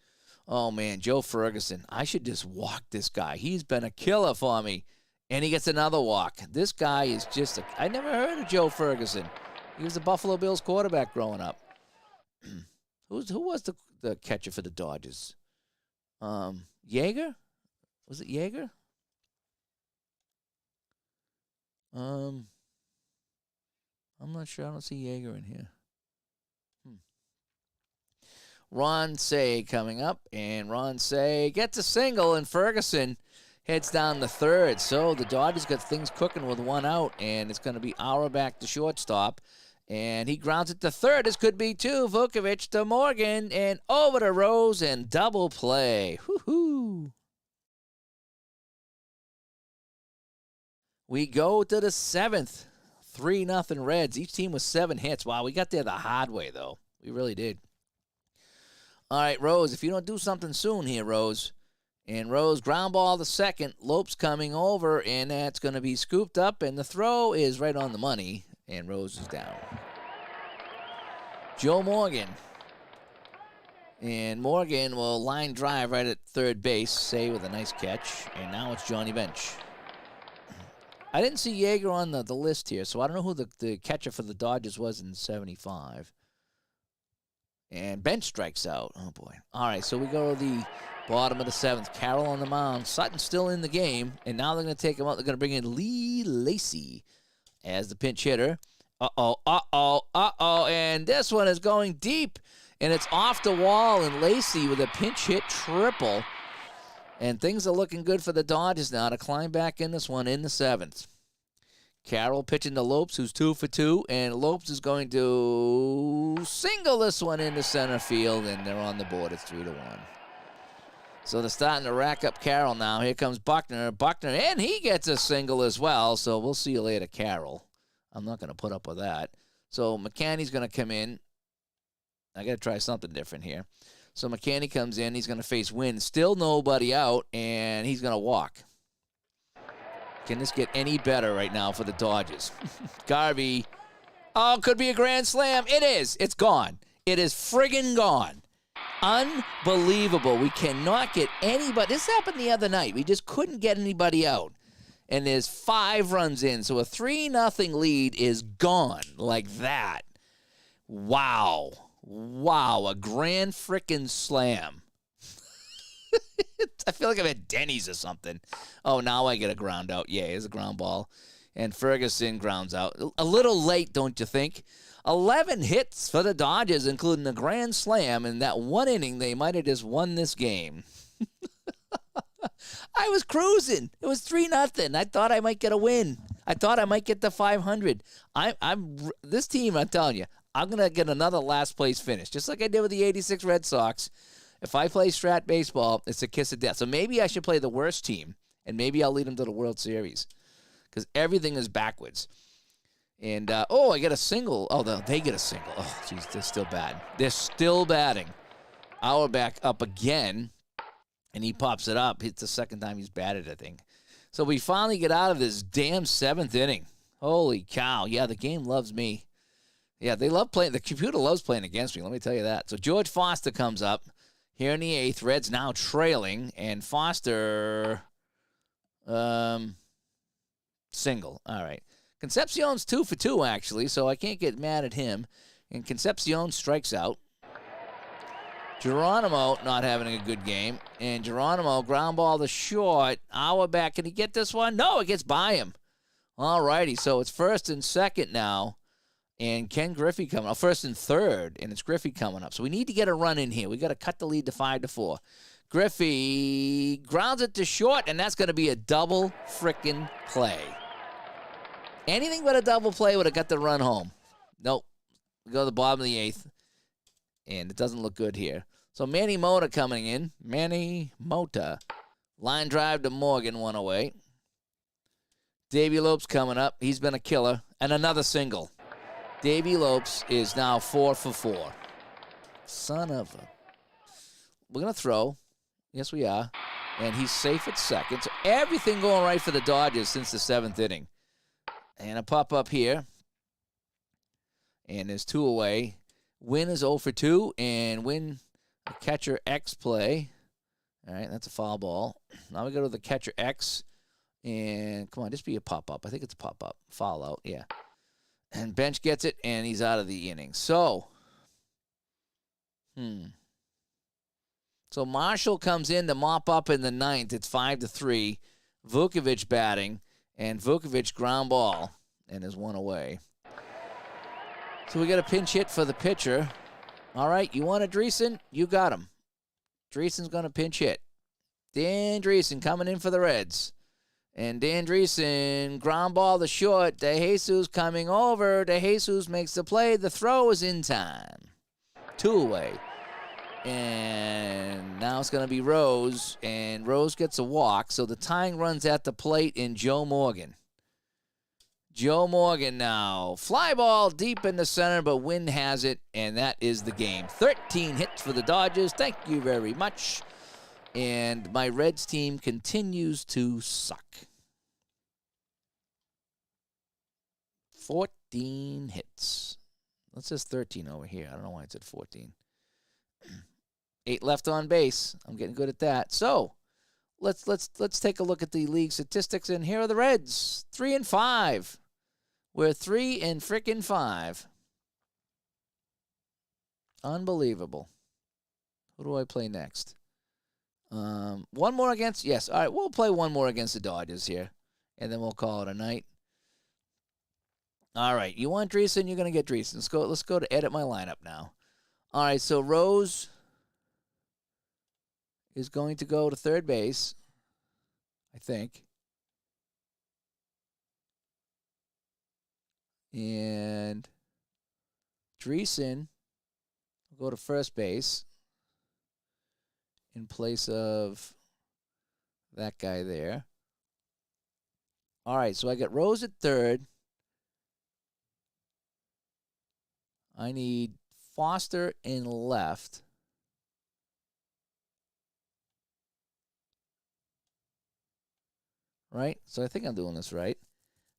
Oh, man, Joe Ferguson. I should just walk this guy. He's been a killer for me. And he gets another walk. This guy is just I never heard of Joe Ferguson. He was the Buffalo Bills quarterback growing up. Who was the catcher for the Dodgers? Yeager? Was it Yeager? I'm not sure. I don't see Yeager in here. Ron Say coming up, and Ron Say gets a single, and Ferguson heads down the third. So the Dodgers got things cooking with one out, and it's going to be Auerbach to shortstop. And he grounds it to third. This could be two. Vukovic to Morgan, and over to Rose, and double play. Woo-hoo. We go to the seventh. 3-0 Reds. Each team with 7 hits. Wow, we got there the hard way, though. We really did. All right, Rose, if you don't do something soon here, Rose. And Rose, ground ball to second. Lopes coming over, and that's going to be scooped up, and the throw is right on the money, and Rose is down. Joe Morgan. And Morgan will line drive right at third base, Say with a nice catch, and now it's Johnny Bench. I didn't see Yeager on the list here, so I don't know who the catcher for the Dodgers was in 75. And Bench strikes out. Oh, boy. All right, so we go to the bottom of the 7th. Carroll on the mound. Sutton's still in the game, and now they're going to take him out. They're going to bring in Lee Lacy as the pinch hitter. And this one is going deep, and it's off the wall, and Lacy with a pinch hit triple. And things are looking good for the Dodgers now to climb back in this one in the 7th. Carroll pitching to Lopes, who's 2 for 2, and Lopes is going to single this one into center field, and they're on the board. It's 3-1. So they're starting to rack up Carroll now. Here comes Buckner, and he gets a single as well, so we'll see you later, Carroll. I'm not going to put up with that. So McCanny's going to come in. I got to try something different here. So McCanny comes in. He's going to face Wynn. Still nobody out, and he's going to walk. Can this get any better right now for the Dodgers? Garvey. Oh, could be a grand slam. It is. It's gone. It is friggin' gone. Unbelievable. We cannot get anybody. This happened the other night. We just couldn't get anybody out. And there's 5 runs in. So a 3-0 lead is gone like that. Wow. Wow. A grand frickin' slam. I feel like I'm at Denny's or something. Oh, now I get a ground out. Yeah, it's a ground ball. And Ferguson grounds out. A little late, don't you think? 11 hits for the Dodgers, including a grand slam. In that one inning, they might have just won this game. I was cruising. It was 3-0. I thought I might get a win. I thought I might get the 500. This team, I'm telling you, I'm going to get another last place finish, just like I did with the 86 Red Sox. If I play Strat baseball, it's a kiss of death. So maybe I should play the worst team, and maybe I'll lead them to the World Series because everything is backwards. And, I get a single. Oh, they get a single. Oh, jeez, they're still bad. They're still batting. Auerbach up again, and he pops it up. It's the second time he's batted, I think. So we finally get out of this damn 7th inning. Holy cow. Yeah, the game loves me. Yeah, they love playing. The computer loves playing against me, let me tell you that. So George Foster comes up. Here in the 8th, Reds now trailing, and Foster, single. All right. Concepcion's 2 for 2, actually, so I can't get mad at him. And Concepcion strikes out. Geronimo not having a good game. And Geronimo, ground ball to short. Auerbach, can he get this one? No, it gets by him. All righty, so it's 1st and 2nd now. And Ken Griffey coming up. 1st and 3rd, and it's Griffey coming up. So we need to get a run in here. We got to cut the lead to 5-4. Griffey grounds it to short, and that's going to be a double frickin' play. Anything but a double play would have got the run home. Nope. We go to the bottom of the 8th, and it doesn't look good here. So Manny Mota coming in. Manny Mota. Line drive to Morgan, one away. Davey Lopes coming up. He's been a killer. And another single. Davey Lopes is now 4 for 4. Son of a... We're going to throw. Yes, we are. and he's safe at second. So everything going right for the Dodgers since the 7th inning. And a pop-up here. And there's 2 away. Win is 0 for 2, and Win a catcher X play. All right, that's a foul ball. Now we go to the catcher X, and come on, just be a pop-up. I think it's a pop-up. Foul out, yeah. And Bench gets it, and he's out of the inning. So, So Marshall comes in to mop up in the 9th. It's 5-3. Vukovic batting, and Vukovic ground ball, and is 1 away. So we got a pinch hit for the pitcher. All right, you want a Dreesen? You got him. Dreesen's going to pinch hit. Dan Dreesen coming in for the Reds. And Dan Dreesen, ground ball to short. De Jesus coming over. De Jesus makes the play. The throw is in time. 2 away. And now it's going to be Rose. And Rose gets a walk. So the tying runs at the plate in Joe Morgan. Joe Morgan now. Fly ball deep in the center, but Wynn has it, and that is the game. 13 hits for the Dodgers. Thank you very much. And my Reds team continues to suck. 14 hits. That says 13 over here. I don't know why it said 14. 8 left on base. I'm getting good at that. So let's take a look at the league statistics, and here are the Reds. 3-5. We're 3-5. Unbelievable. Who do I play next? One more against, yes. All right, we'll play one more against the Dodgers here, and then we'll call it a night. All right, you want Dreesen? You're going to get Dreesen. Let's go to edit my lineup now. All right, so Rose is going to go to third base, I think. And Dreesen will go to first base in place of that guy there. All right, so I got Rose at third. I need Foster in left. Right? So I think I'm doing this right.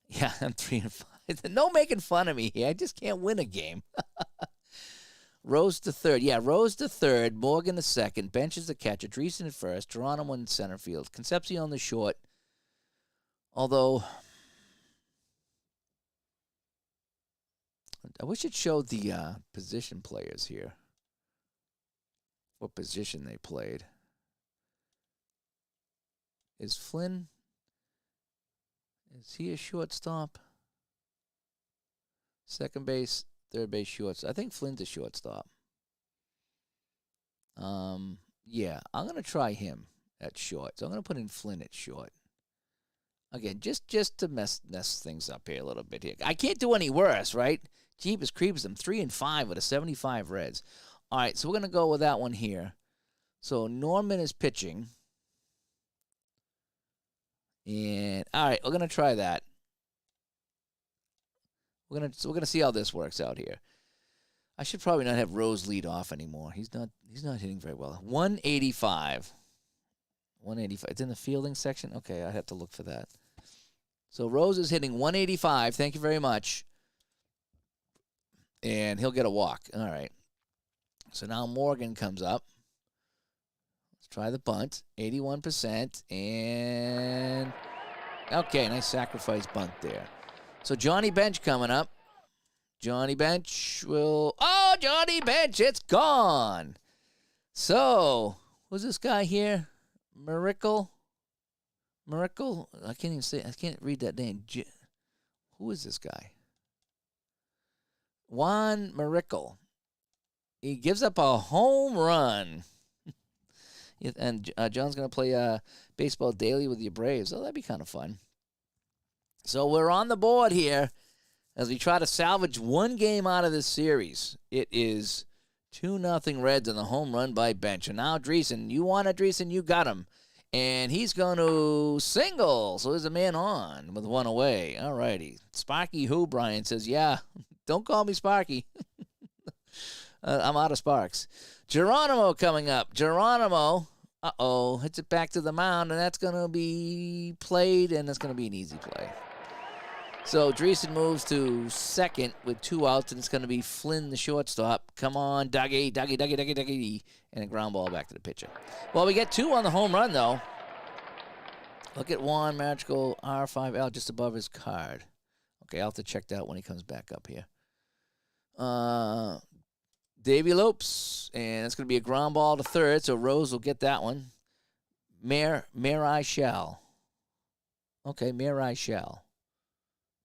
Yeah, I'm 3-5. No making fun of me here. I just can't win a game. Rose to third. Yeah, Rose to third. Morgan to second. Bench is the catcher. Dreesen at first. Geronimo in center field. Concepcion the short. Although, I wish it showed the position players here. What position they played. Is Flynn... Is he a shortstop? Second base, third base, shortstop. I think Flynn's a shortstop. Yeah, I'm going to try him at short. So I'm going to put in Flynn at short. Again, just to mess things up here a little bit here. I can't do any worse, right? Jeepers creepers, I'm 3-5 with a 75 Reds. All right, so we're going to go with that one here. So Norman is pitching. And all right, we're gonna try that. We're gonna see how this works out here. I should probably not have Rose lead off anymore. He's not hitting very well. 185. 185. It's in the fielding section. Okay, I have to look for that. So Rose is hitting 185. Thank you very much. And he'll get a walk. All right. So now Morgan comes up. Try the bunt, 81%, and okay, nice sacrifice bunt there. So Johnny Bench coming up. Johnny Bench will, Johnny Bench, it's gone. So, who's this guy here? Miracle? I can't even say, I can't read that name. Who is this guy? Juan Miracle. He gives up a home run. And John's going to play baseball daily with your Braves. Oh, that'd be kind of fun. So we're on the board here as we try to salvage one game out of this series. It is 2-0 Reds on the home run by Bench. And now Dreesen, you want a Dreesen, you got him. And he's going to single. So there's a man on with 1 away. All righty. Sparky who, Brian says, yeah, don't call me Sparky. I'm out of sparks. Geronimo coming up. Geronimo Uh-oh, hits it back to the mound, and that's going to be played, and it's going to be an easy play. So Dreesen moves to second with 2 outs, and it's going to be Flynn, the shortstop. Come on, Dougie, and a ground ball back to the pitcher. Well, we get 2 on the home run, though. Look at Juan Magical R5L just above his card. Okay, I'll have to check that out when he comes back up here. Davy Lopes, and it's going to be a ground ball to third, so Rose will get that one. Mayor I shall. Okay, Mayor I shall.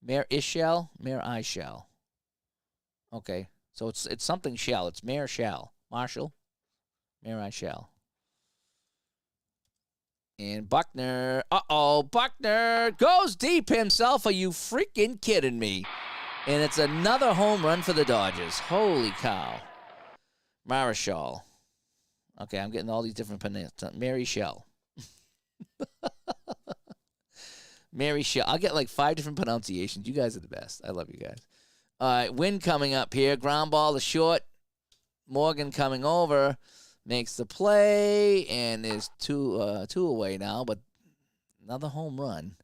Mayor Ishall, Mayor I shall. Okay, so it's something shall. It's Mayor shall. Marshall, Mayor I shall. And Buckner, Buckner goes deep himself. Are you freaking kidding me? And it's another home run for the Dodgers. Holy cow. Marichal. Okay, I'm getting all these different pronunciations. Mary Shell. Mary Shell. I'll get like 5 different pronunciations. You guys are the best. I love you guys. All right, Wynn coming up here. Ground ball to short. Morgan coming over. Makes the play. And is two away now, but another home run.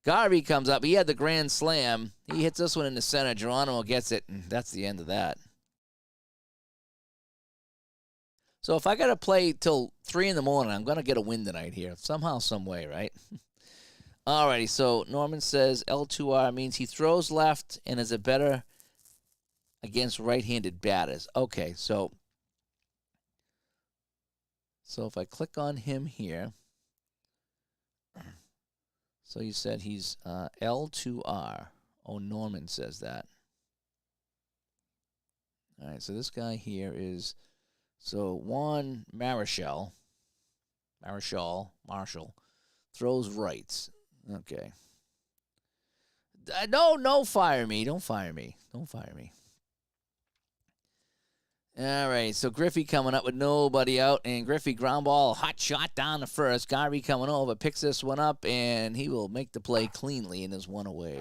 Garvey comes up. He had the grand slam. He hits this one in the center. Geronimo gets it, and that's the end of that. So if I got to play till 3 in the morning, I'm going to get a win tonight here. Somehow, some way, right? Alrighty, so Norman says L2R means he throws left and is a better against right-handed batters. Okay, so if I click on him here, so you said he's L2R. Oh, Norman says that. All right, so this guy here is, so Juan Marshall, throws rights. Okay. No, fire me. Don't fire me. All right, so Griffey coming up with nobody out, and Griffey ground ball, hot shot down the first. Garvey coming over, picks this one up, and he will make the play cleanly and is 1 away.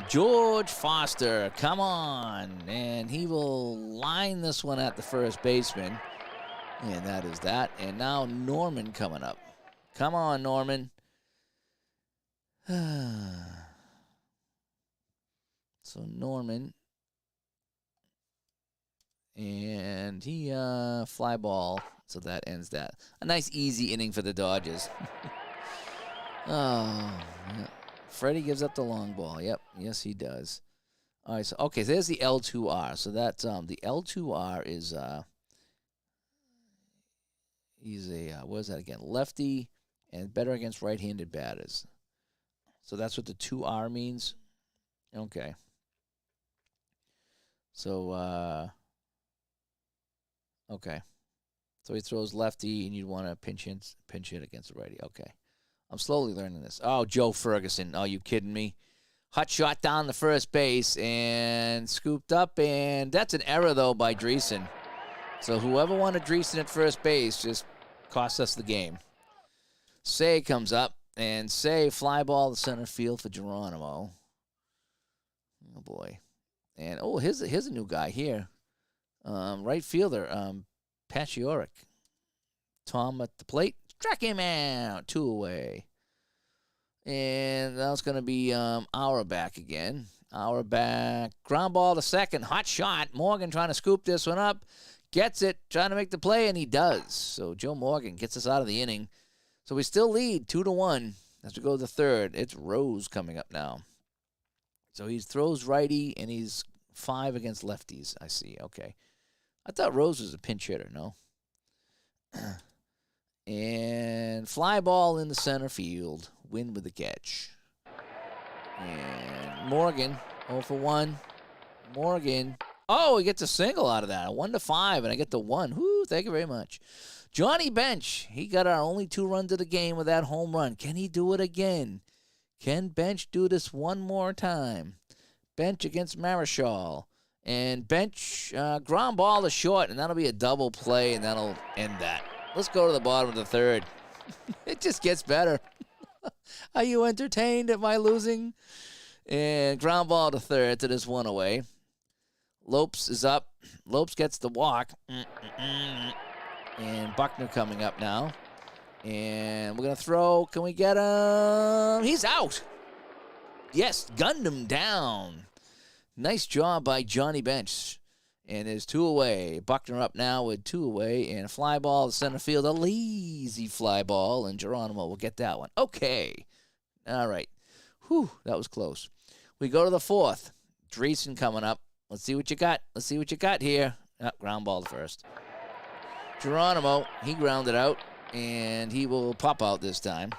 George Foster, come on, and he will line this one at the first baseman, and that is that. And now Norman coming up. Come on, Norman. So Norman. And he fly ball, so that ends that. A nice easy inning for the Dodgers. Oh, yeah. Freddie gives up the long ball. Yep, yes he does. All right, so okay, so there's the L2R. So that's the L2R is he's a what is that again? Lefty and better against right-handed batters. So that's what the 2R means. Okay. So okay. So he throws lefty, and you'd want to pinch hit against the righty. Okay. I'm slowly learning this. Oh, Joe Ferguson. Are you kidding me? Hot shot down the first base and scooped up, and that's an error, though, by Dreesen. So whoever wanted Dreesen at first base just cost us the game. Say comes up, and Say fly ball to center field for Geronimo. Oh, boy. And, oh, here's a new guy here. Right fielder, Pacioric. Tom at the plate. Struck him out. 2 away. And that's going to be Auerbach again. Auerbach. Ground ball to second. Hot shot. Morgan trying to scoop this one up. Gets it. Trying to make the play, and he does. So Joe Morgan gets us out of the inning. So we still lead 2-1 as we go to the third. It's Rose coming up now. So he throws righty, and he's 5 against lefties. I see. Okay. I thought Rose was a pinch hitter, no? And fly ball in the center field. Win with the catch. And Morgan, 0 for 1. Morgan. Oh, he gets a single out of that. 1-5, and I get the 1. Whoo, thank you very much. Johnny Bench, he got our only 2 runs of the game with that home run. Can he do it again? Can Bench do this one more time? Bench against Marichal. And Bench, ground ball to short, and that'll be a double play, and that'll end that. Let's go to the bottom of the third. It just gets better. Are you entertained at my losing? And ground ball to third, so there's 1 away. Lopes is up. Lopes gets the walk. And Buckner coming up now. And we're going to throw. Can we get him? He's out. Yes, gunned him down. Nice job by Johnny Bench. And there's 2 away. Buckner up now with 2 away. And a fly ball to center field. A lazy fly ball. And Geronimo will get that one. Okay. All right. Whew, that was close. We go to the 4th. Dreesen coming up. Let's see what you got. Let's see what you got here. Ground ball first. Geronimo, he grounded out. And he will pop out this time.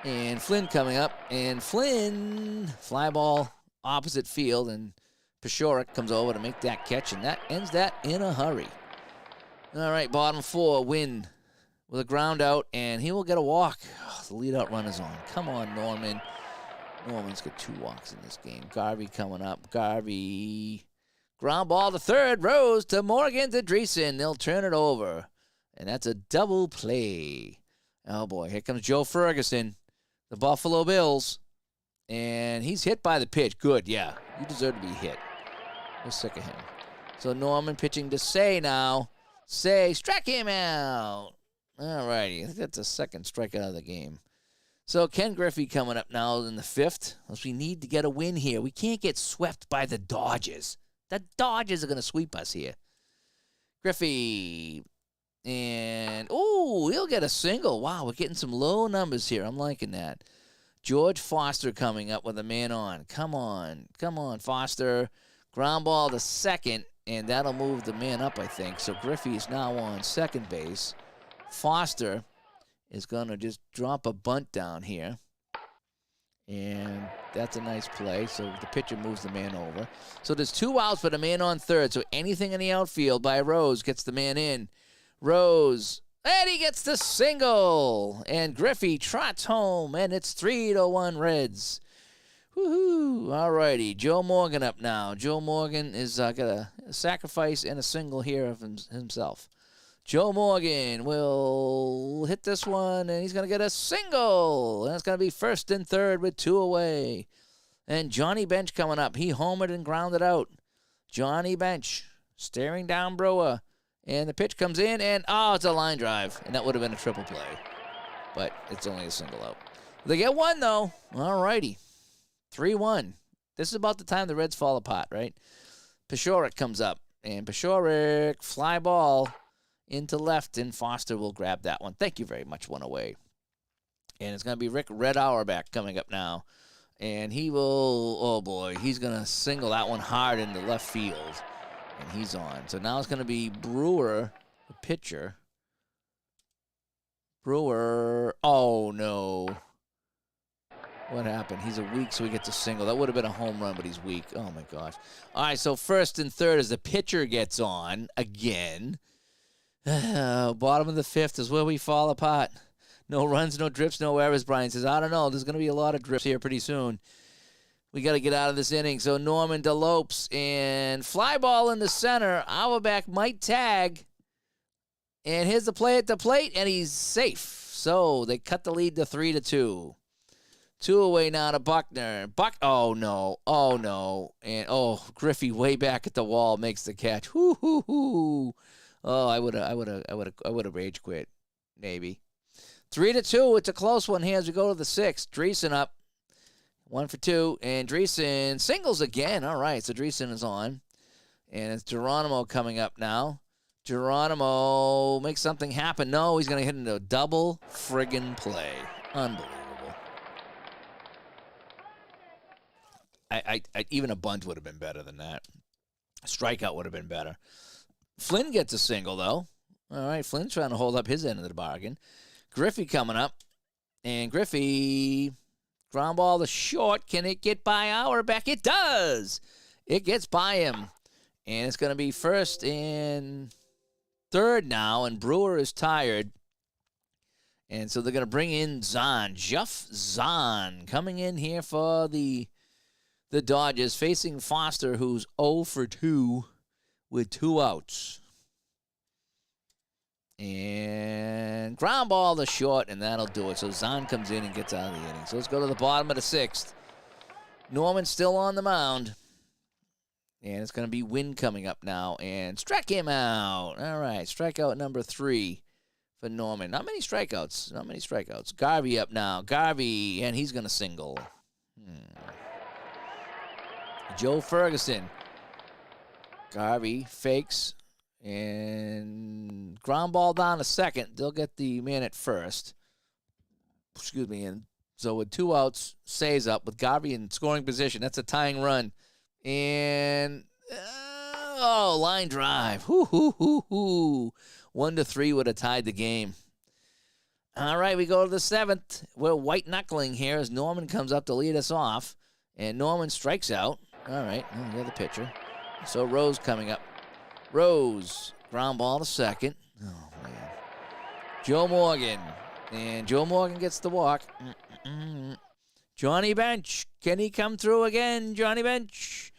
And Flynn coming up. And Flynn, fly ball opposite field. And Peshorik comes over to make that catch. And that ends that in a hurry. All right, bottom 4, Wynn with a ground out. And he will get a walk. Oh, the leadout run is on. Come on, Norman. Norman's got 2 walks in this game. Garvey coming up. Garvey. Ground ball to third. Rose to Morgan to Dreesen. They'll turn it over. And that's a double play. Oh, boy. Here comes Joe Ferguson, the Buffalo Bills. And he's hit by the pitch. Good, yeah. You deserve to be hit. We're sick of him. So Norman pitching to Say now. Say struck him out. All righty. I think that's a second strikeout of the game. So Ken Griffey coming up now in the 5th. We need to get a win here. We can't get swept by the Dodgers. The Dodgers are going to sweep us here. Griffey. And, ooh, he'll get a single. Wow, we're getting some low numbers here. I'm liking that. George Foster coming up with a man on. Come on. Come on, Foster. Ground ball to second, and that'll move the man up, I think. So Griffey is now on second base. Foster is going to just drop a bunt down here. And that's a nice play. So the pitcher moves the man over. So there's 2 outs, but a man on third. So anything in the outfield by Rose gets the man in. Rose, and he gets the single. And Griffey trots home, and it's 3-1 Reds. Woohoo! All righty, Joe Morgan up now. Joe Morgan is got a sacrifice and a single here of himself. Joe Morgan will hit this one, and he's going to get a single. And it's going to be first and third with 2 away. And Johnny Bench coming up. He homered and grounded out. Johnny Bench staring down Brewer. And the pitch comes in, and, oh, it's a line drive. And that would have been a triple play. But it's only a single out. They get 1, though. All righty. 3-1. This is about the time the Reds fall apart, right? Peshorik comes up. And Peshorik, fly ball into left, and Foster will grab that one. Thank you very much. 1 away. And it's going to be Rick Red Auerbach coming up now. And he will, oh, boy, he's going to single that one hard into left field. And he's on. So now it's going to be Brewer, the pitcher. Brewer. Oh, no. What happened? He's weak, so he gets a single. That would have been a home run, but he's weak. Oh, my gosh. All right, so first and third as the pitcher gets on again. Bottom of the 5th is where we fall apart. No runs, no drifts, no errors, Brian says. I don't know. There's going to be a lot of drifts here pretty soon. We got to get out of this inning. So Norman DeLopes and fly ball in the center. Auerbach might tag. And here's the play at the plate, and he's safe. So they cut the lead to 3-2. 2 away now to Buckner. Oh no. Oh no. And Griffey way back at the wall makes the catch. Hoo hoo hoo. Oh, I would have rage quit. Maybe. 3-2. It's a close one here as we go to the 6th. Dreesen up. 1 for 2, and Dreesen singles again. All right, so Dreesen is on. And it's Geronimo coming up now. Geronimo makes something happen. No, he's going to hit into a double friggin' play. Unbelievable. I even a bunt would have been better than that. A strikeout would have been better. Flynn gets a single, though. All right, Flynn's trying to hold up his end of the bargain. Griffey coming up. And Griffey... ground ball to short. Can it get by Auerbach? It does. It gets by him. And it's going to be first and third now. And Brewer is tired. And so they're going to bring in Zahn. Jeff Zahn coming in here for the Dodgers. Facing Foster, who's 0 for 2 with 2 outs. And ground ball to short, and that'll do it. So Zahn comes in and gets out of the inning. So let's go to the bottom of the 6th. Norman's still on the mound. And it's going to be Wynn coming up now. And Strat came out. All right, strikeout number 3 for Norman. Not many strikeouts. Garvey up now. Garvey, and he's going to single. Joe Ferguson. Garvey fakes and ground ball down to second. They'll get the man at first. Excuse me. And so with 2 outs, Say's up with Garvey in scoring position. That's a tying run. And, line drive. 1-3 would have tied the game. All right, we go to the 7th. We're white-knuckling here as Norman comes up to lead us off. And Norman strikes out. All right, the other pitcher. So Rose coming up. Rose, ground ball to second. Oh, man. Joe Morgan. And Joe Morgan gets the walk. Johnny Bench. Can he come through again, Johnny Bench?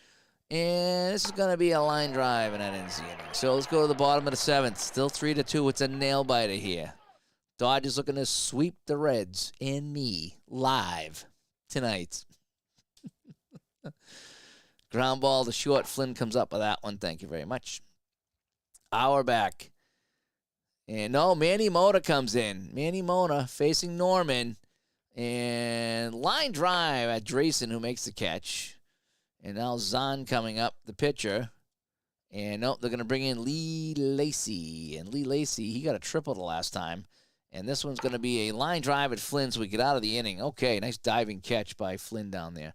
And this is going to be a line drive, and I didn't see anything. So let's go to the bottom of the 7th. Still 3-2. It's a nail-biter here. Dodgers looking to sweep the Reds and me live tonight. Ground ball to short. Flynn comes up with that one. Thank you very much. Auerbach. And no, Manny Mota comes in. Manny Mota facing Norman. And line drive at Drayson, who makes the catch. And now Zahn coming up, the pitcher. And nope, they're going to bring in Lee Lacy. And Lee Lacy, he got a triple the last time. And this one's going to be a line drive at Flynn so we get out of the inning. Okay, nice diving catch by Flynn down there.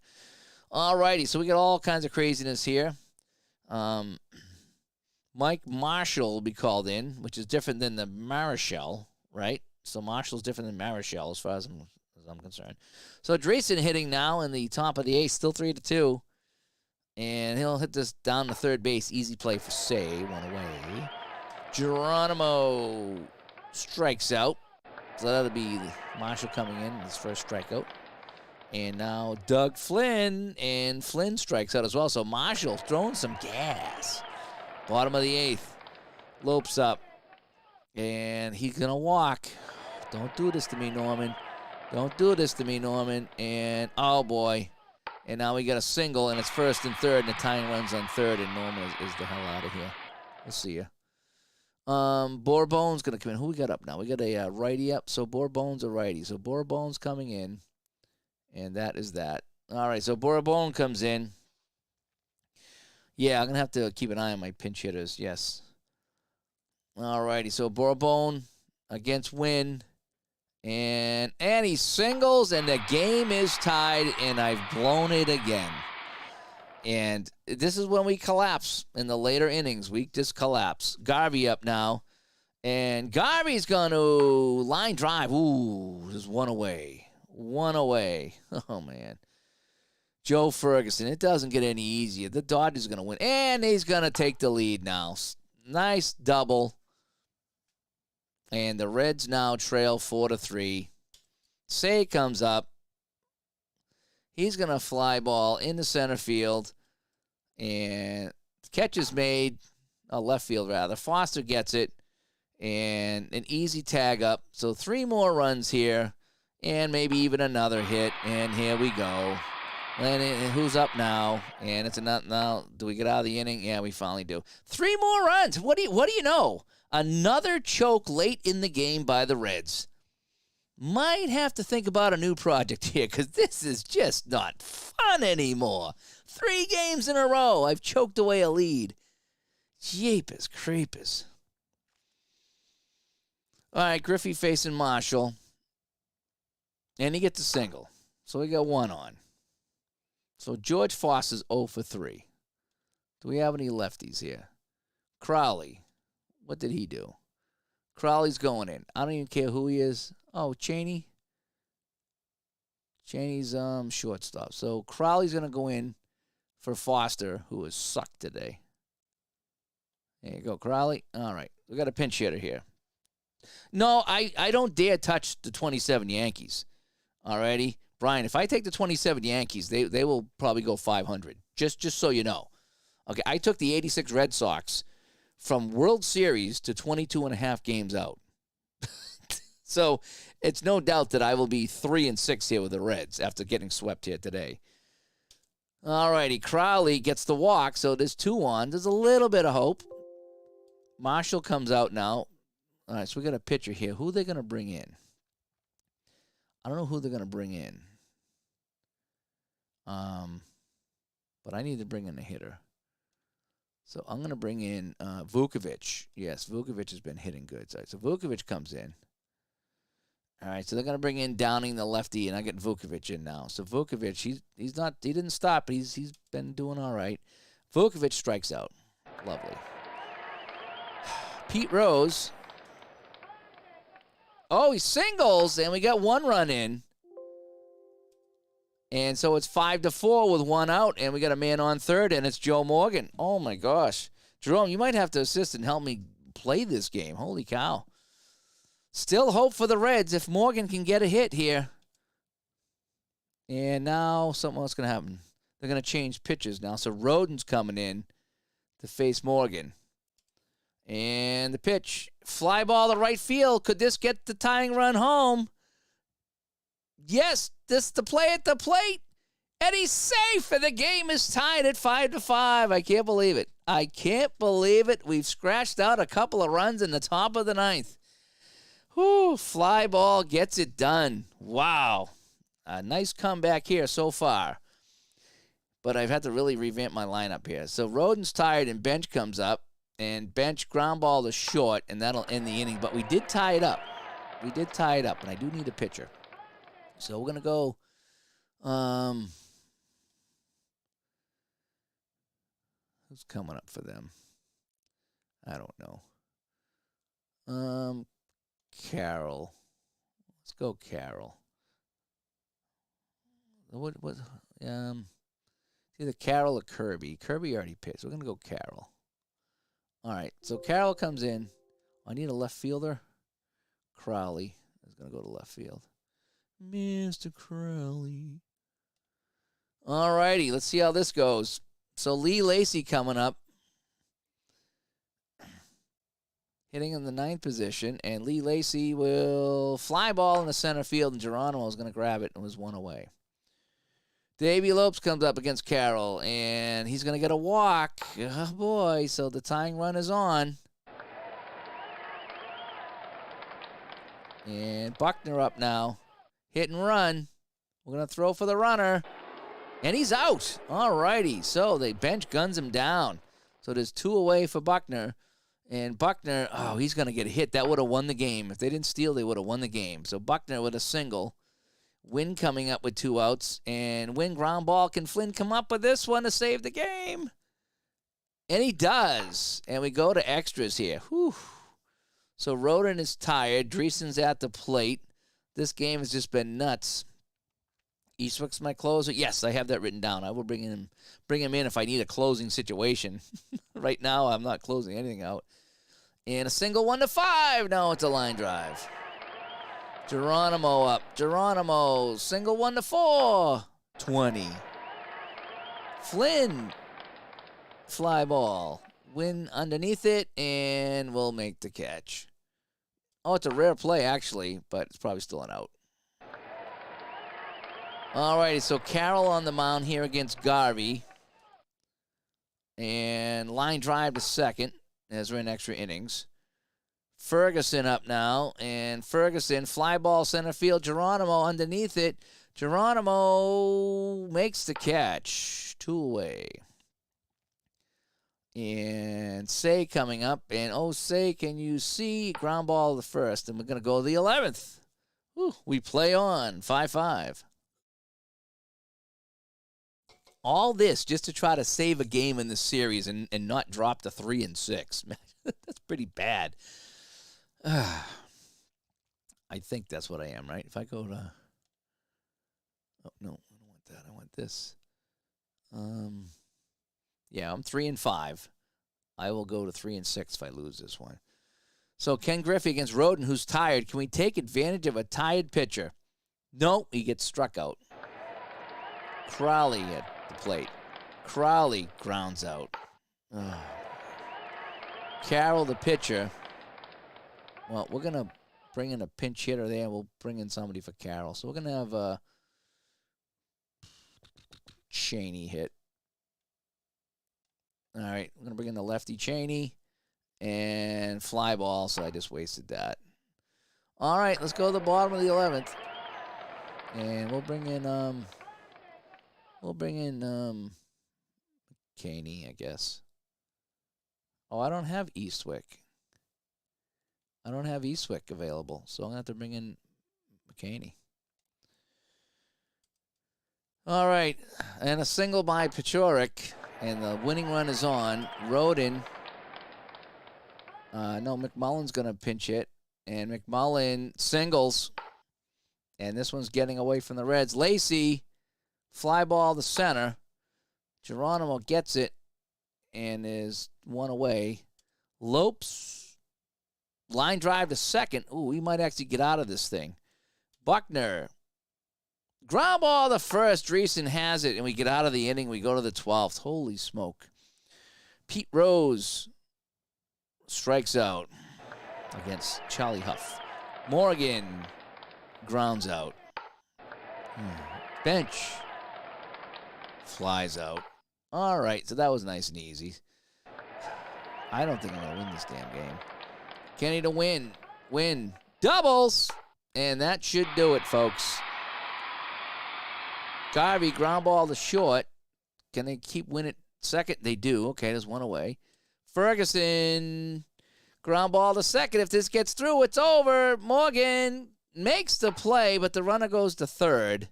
All righty, so we got all kinds of craziness here. Mike Marshall will be called in, which is different than the Marichal, right? So Marshall's different than Marichal as far as I'm concerned. So Drayson hitting now in the top of the 8th, still 3-2. And he'll hit this down to third base. Easy play for Say, one away. Geronimo strikes out. So that'll be Marshall coming in, his first strikeout. And now Doug Flynn, and Flynn strikes out as well. So Marshall throwing some gas. Bottom of the 8th. Lopes up. And he's going to walk. Don't do this to me, Norman. Don't do this to me, Norman. And, oh, boy. And now we got a single, and it's first and third, and the tying runs on third, and Norman is the hell out of here. We'll see you. Bourbone's going to come in. Who we got up now? We got a righty up, so Bourbone's a righty. So Bourbone's coming in, and that is that. All right, so Bourbon comes in. Yeah, I'm going to have to keep an eye on my pinch hitters, yes. All righty, so Bourbon against Wynn. And he singles, and the game is tied, and I've blown it again. And this is when we collapse in the later innings. We just collapse. Garvey up now. And Garvey's going to line drive. Ooh, there's one away. One away. Oh, man. Joe Ferguson. It doesn't get any easier. The Dodgers are going to win. And he's going to take the lead now. Nice double. And the Reds now trail 4-3. Say comes up. He's going to fly ball into center field. And catch is made. Left field, rather. Foster gets it. And an easy tag up. So 3 more runs here. And maybe even another hit. And here we go. And who's up now? And it's a nut now. Do we get out of the inning? Yeah, we finally do. 3 more runs. What do you know? Another choke late in the game by the Reds. Might have to think about a new project here because this is just not fun anymore. 3 games in a row, I've choked away a lead. Jeepers creepers. All right, Griffey facing Marshall. And he gets a single. So we got 1 on. So George Foster's 0 for 3. Do we have any lefties here? Crowley. What did he do? Crowley's going in. I don't even care who he is. Oh, Cheney. Cheney's shortstop. So Crowley's going to go in for Foster, who has sucked today. There you go, Crowley. All right. We got a pinch hitter here. No, I don't dare touch the 27 Yankees. All righty? Brian, if I take the 27 Yankees, they will probably go 500. Just so you know. Okay, I took the 86 Red Sox from World Series to 22.5 games out. So it's no doubt that I will be 3-6 here with the Reds after getting swept here today. All righty, Crowley gets the walk, so there's 2 on. There's a little bit of hope. Marshall comes out now. All right, so we got a pitcher here. Who are they going to bring in? I don't know who they're going to bring in. But I need to bring in a hitter. So I'm going to bring in Vukovic. Yes, Vukovic has been hitting good. So Vukovic comes in. All right, so they're going to bring in Downing, the lefty, and I get Vukovic in now. So Vukovic, he didn't stop, but he's been doing all right. Vukovic strikes out. Lovely. Pete Rose. Oh, he singles, and we got 1 run in. And so it's 5-4 with 1 out, and we got a man on third, and it's Joe Morgan. Oh, my gosh. Jerome, you might have to assist and help me play this game. Holy cow. Still hope for the Reds if Morgan can get a hit here. And now something else is going to happen. They're going to change pitches now. So Roden's coming in to face Morgan. And the pitch. Fly ball to right field. Could this get the tying run home? Yes, this the play at the plate. And he's safe. And the game is tied at 5-5. I can't believe it. I can't believe it. We've scratched out a couple of runs in the top of the 9th. Whew, fly ball gets it done. Wow. A nice comeback here so far. But I've had to really revamp my lineup here. So Roden's tired and Bench comes up. And Bench ground ball to short, and that'll end the inning. But we did tie it up. And I do need a pitcher. So we're going to go... who's coming up for them? I don't know. Carroll. Let's go Carroll. Either Carroll or Kirby. Kirby already pitched. We're going to go Carroll. All right, so Carroll comes in. I need a left fielder. Crowley is going to go to left field. Mr. Crowley. All righty, let's see how this goes. So Lee Lacy coming up. Hitting in the 9th position, and Lee Lacy will fly ball in the center field, and Geronimo is going to grab it and was 1 away. Davey Lopes comes up against Carroll, and he's going to get a walk. Oh, boy, so the tying run is on. And Buckner up now. Hit and run. We're going to throw for the runner. And he's out. All righty, so the Bench guns him down. So there's 2 away for Buckner. And Buckner, oh, he's going to get a hit. That would have won the game. If they didn't steal, they would have won the game. So Buckner with a single. Wynn coming up with 2 outs. And Wynn ground ball. Can Flynn come up with this one to save the game? And he does. And we go to extras here. Whew. So Roden is tired. Dreesen's at the plate. This game has just been nuts. Eastwick's my closer. Yes, I have that written down. I will bring him in if I need a closing situation. Right now, I'm not closing anything out. And a single 1-5. No, it's a line drive. Geronimo up. Geronimo, single 1-4. 20. Flynn, fly ball. Win underneath it, and we'll make the catch. Oh, it's a rare play, actually, but it's probably still an out. All righty, so Carroll on the mound here against Garvey. And line drive to second as we're in extra innings. Ferguson up now, and Ferguson, fly ball center field. Geronimo underneath it. Geronimo makes the catch. 2 away. And Say coming up, and oh, Say, can you see? Ground ball to the first, and we're going to go to the 11th. Whew, we play on, 5-5. All this just to try to save a game in the series and not drop to 3-6. That's pretty bad. I think that's what I am, right? If I go to... Oh, no, I don't want that. I want this. Yeah, I'm 3-5. I will go to 3-6 if I lose this one. So Ken Griffey against Roden, who's tired. Can we take advantage of a tired pitcher? No, he gets struck out. Crowley at the plate. Crowley grounds out. Carroll, the pitcher. Well, we're going to bring in a pinch hitter there, and we'll bring in somebody for Carroll. So we're going to have Cheney hit. All right, we're going to bring in the lefty Cheney and fly ball, so I just wasted that. All right, let's go to the bottom of the 11th. And we'll bring in Caney, I guess. Oh, I don't have Eastwick. I don't have Eastwick available, so I'm going to have to bring in McCaney. All right, and a single by Pechoric, and the winning run is on. Roden. No, McMullen's going to pinch hit, and McMullen singles. And this one's getting away from the Reds. Lacey, fly ball to center. Geronimo gets it and is one away. Lopes, line drive to second. Ooh, he might actually get out of this thing. Buckner, ground ball to first. Dreesen has it, and we get out of the inning. We go to the 12th. Holy smoke. Pete Rose strikes out against Charlie Huff. Morgan grounds out. Bench flies out. All right, so that was nice and easy. I don't think I'm going to win this damn game. Kenny to win. Win. Doubles. And that should do it, folks. Garvey, ground ball to short. Can they keep winning second? They do. Okay, there's one away. Ferguson, ground ball to second. If this gets through, it's over. Morgan makes the play, but the runner goes to third.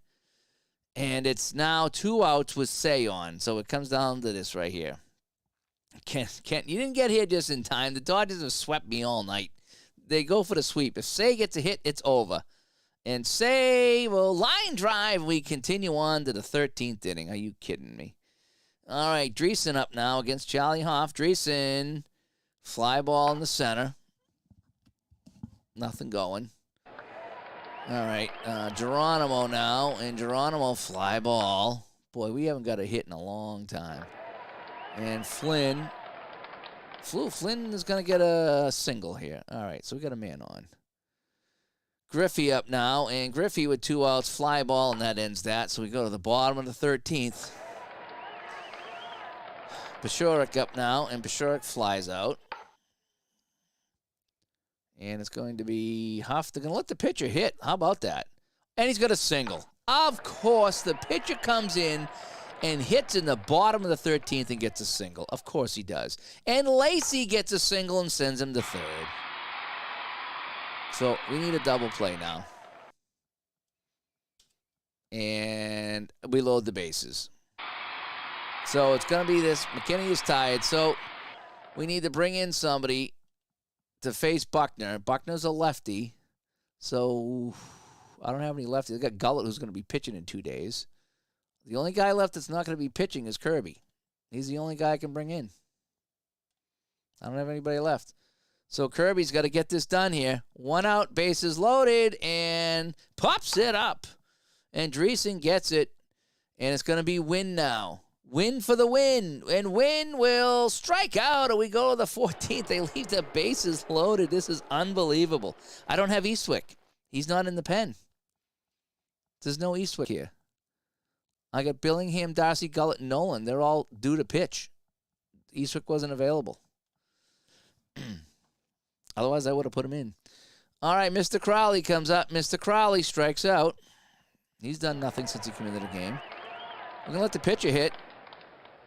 And it's now 2 outs with Say on. So it comes down to this right here. Kent, you didn't get here just in time. The Dodgers have swept me all night. They go for the sweep. If Say gets a hit, it's over. And Say will line drive. We continue on to the 13th inning. Are you kidding me? All right, Dreesen up now against Charlie Hoff. Dreesen, fly ball in the center. Nothing going. All right, Geronimo now, and Geronimo fly ball. Boy, we haven't got a hit in a long time. And Flynn is going to get a single here. All right, so we got a man on. Griffey up now, and Griffey with 2 outs, fly ball, and that ends that. So we go to the bottom of the 13th. Pechoric up now, and Pechoric flies out. And it's going to be Huff. They're going to let the pitcher hit. How about that? And he's got a single. Of course, the pitcher comes in and hits in the bottom of the 13th and gets a single. Of course he does. And Lacey gets a single and sends him to third. So we need a double play now. And we load the bases. So it's going to be this. McKinney is tired. So we need to bring in somebody to face Buckner. Buckner's a lefty. So I don't have any lefties. I got Gullett, who's going to be pitching in 2 days. The only guy left that's not going to be pitching is Kirby. He's the only guy I can bring in. I don't have anybody left. So Kirby's got to get this done here. 1 out, bases loaded, and pops it up. And Dreesen gets it, and it's going to be Win now. Win for the win, and Win will strike out, and we go to the 14th. They leave the bases loaded. This is unbelievable. I don't have Eastwick. He's not in the pen. There's no Eastwick here. I got Billingham, Darcy, Gullett, and Nolan. They're all due to pitch. Eastwick wasn't available. Otherwise, I would have put him in. All right, Mr. Crowley comes up. Mr. Crowley strikes out. He's done nothing since he came into the game. I'm going to let the pitcher hit.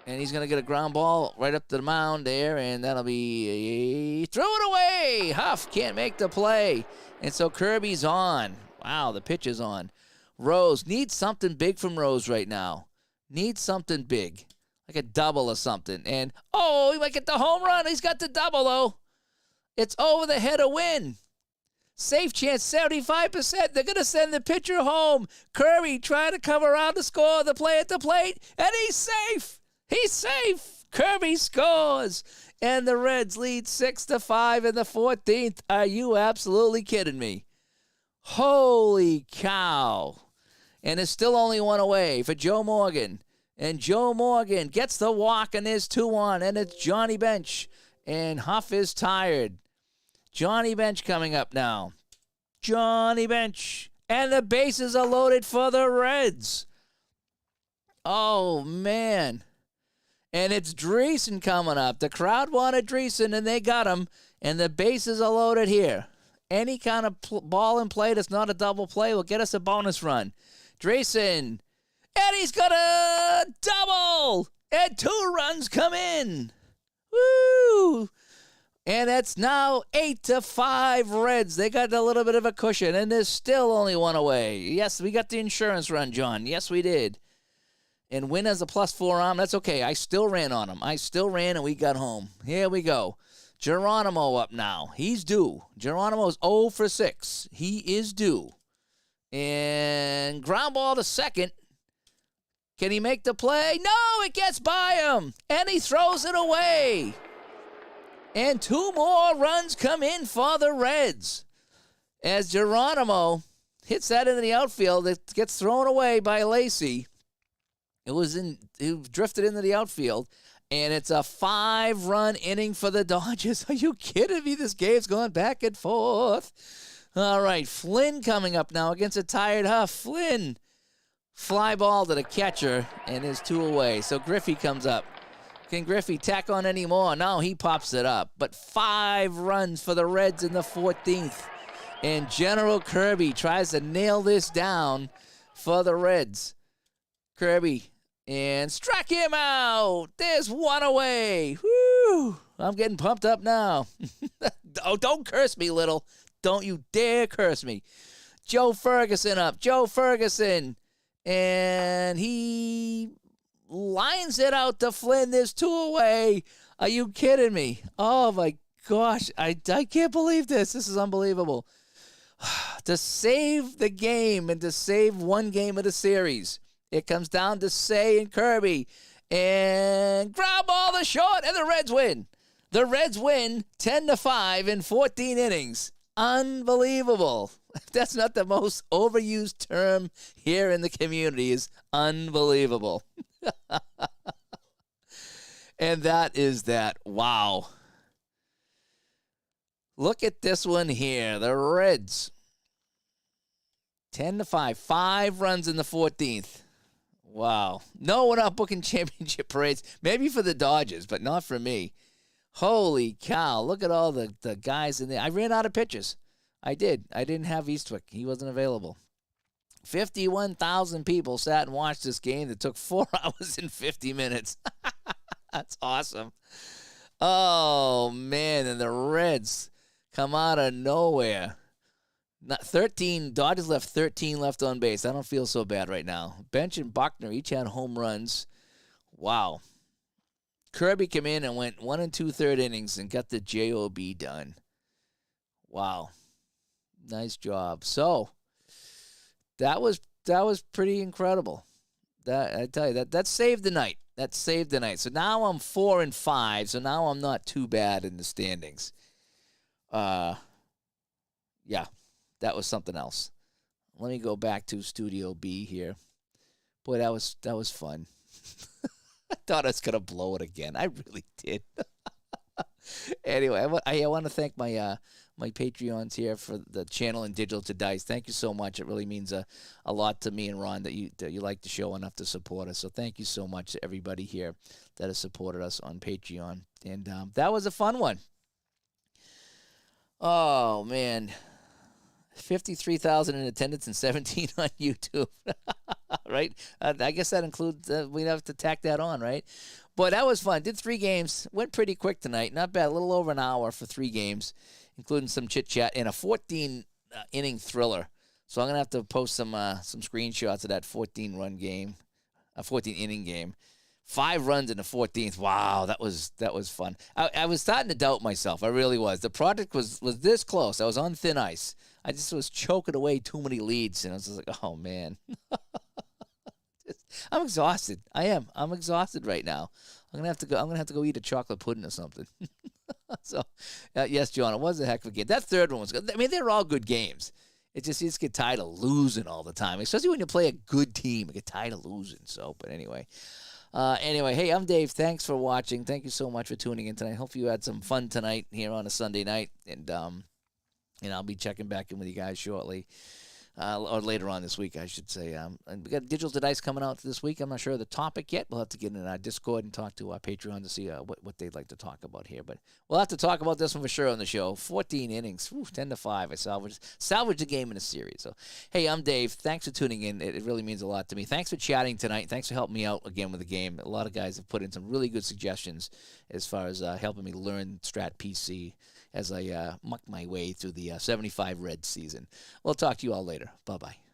And he's going to get a ground ball right up to the mound there, and that'll be throw it away. Huff can't make the play. And so Kirby's on. Wow, the pitch is on. Rose needs something big from Rose right now. Needs something big, like a double or something. And, oh, he might get the home run. He's got the double, though. It's over the head of Win. Safe chance, 75%. They're going to send the pitcher home. Kirby trying to come around to score the play at the plate, and he's safe. He's safe. Kirby scores. And the Reds lead 6-5 in the 14th. Are you absolutely kidding me? Holy cow. And it's still only 1 away for Joe Morgan. And Joe Morgan gets the walk, and there's 2 on. And it's Johnny Bench. And Huff is tired. Johnny Bench coming up now. Johnny Bench. And the bases are loaded for the Reds. Oh, man. And it's Dreesen coming up. The crowd wanted Dreesen, and they got him. And the bases are loaded here. Any kind of ball in play that's not a double play will get us a bonus run. Dreesen. And he's got a double. And 2 runs come in. Woo! And it's now 8-5 Reds. They got a little bit of a cushion, and there's still only 1 away. Yes, we got the insurance run, John. Yes, we did. And win as a +4 arm. That's okay. I still ran on him. I still ran, and we got home. Here we go. Geronimo up now. He's due. Geronimo's 0 for 6. He is due. And ground ball to second. Can he make the play? No, it gets by him. And he throws it away. And 2 more runs come in for the Reds. As Geronimo hits that into the outfield, it gets thrown away by Lacey. It drifted into the outfield, and it's a 5-run inning for the Dodgers. Are you kidding me? This game's going back and forth. All right, Flynn coming up now against a tired Huff. Flynn, fly ball to the catcher, and there's 2 away. So Griffey comes up. Can Griffey tack on any more? No, he pops it up. But 5 runs for the Reds in the 14th. And General Kirby tries to nail this down for the Reds. Kirby, and struck him out. There's 1 away. Woo! I'm getting pumped up now. Oh, don't curse me, Little. Don't you dare curse me. Joe Ferguson up. Joe Ferguson. And he lines it out to Flynn. There's 2 away. Are you kidding me? Oh, my gosh. I can't believe this. This is unbelievable. To save the game and to save 1 game of the series, it comes down to Say and Kirby. And ground ball to short, and the Reds win. The Reds win 10-5 in 14 innings. Unbelievable. That's not the most overused term here in the community, is unbelievable. And that is that. Wow. Look at this one here. The Reds. 10-5. 5 runs in the 14th. Wow. No, we're not booking championship parades. Maybe for the Dodgers, but not for me. Holy cow. Look at all the guys in there. I ran out of pitchers. I did. I didn't have Eastwick. He wasn't available. 51,000 people sat and watched this game that took 4 hours and 50 minutes. That's awesome. Oh, man. And the Reds come out of nowhere. Dodgers left 13 left on base. I don't feel so bad right now. Bench and Buckner each had home runs. Wow. Kirby came in and went 1 2/3 innings and got the job done. Wow. Nice job. So that was pretty incredible. That, I tell you, that saved the night. That saved the night. So now I'm 4-5. So now I'm not too bad in the standings. Yeah, that was something else. Let me go back to Studio B here. Boy, that was fun. I thought I was gonna blow it again. I really did. Anyway, I want to thank my my Patreons here for the channel and Digital to Dice. Thank you so much. It really means a lot to me and Ron that you like the show enough to support us. So thank you so much to everybody here that has supported us on Patreon. And that was a fun one. Oh, man. 53,000 in attendance and 17 on YouTube. Right? I guess that includes, we'd have to tack that on, right? But that was fun. Did 3 games. Went pretty quick tonight. Not bad. A little over an hour for 3 games, including some chit-chat and a 14-inning thriller. So I'm going to have to post some screenshots of that 14-run game, a 14-inning game. 5 runs in the 14th. Wow, that was fun. I was starting to doubt myself. I really was. The project was this close. I was on thin ice. I just was choking away too many leads, and I was just like, oh, man. I'm exhausted. I am. I'm exhausted right now. I'm gonna have to go eat a chocolate pudding or something. So, yes, John, it was a heck of a game. That third one was good. I mean, they're all good games. You just get tired of losing all the time, especially when you play a good team. You get tired of losing. So, but anyway. Hey, I'm Dave. Thanks for watching. Thank you so much for tuning in tonight. Hope you had some fun tonight here on a Sunday night, and I'll be checking back in with you guys shortly. or later on this week, I should say. And we got Digital to Dice coming out this week. I'm not sure of the topic yet. We'll have to get in our Discord and talk to our Patreon to see what they'd like to talk about here. But we'll have to talk about this one for sure on the show. 14 innings, 10-5. I salvaged the game in a series. So, hey, I'm Dave. Thanks for tuning in. It really means a lot to me. Thanks for chatting tonight. Thanks for helping me out again with the game. A lot of guys have put in some really good suggestions as far as helping me learn Strat PC as I muck my way through the 75 Red season. We'll talk to you all later. Bye-bye.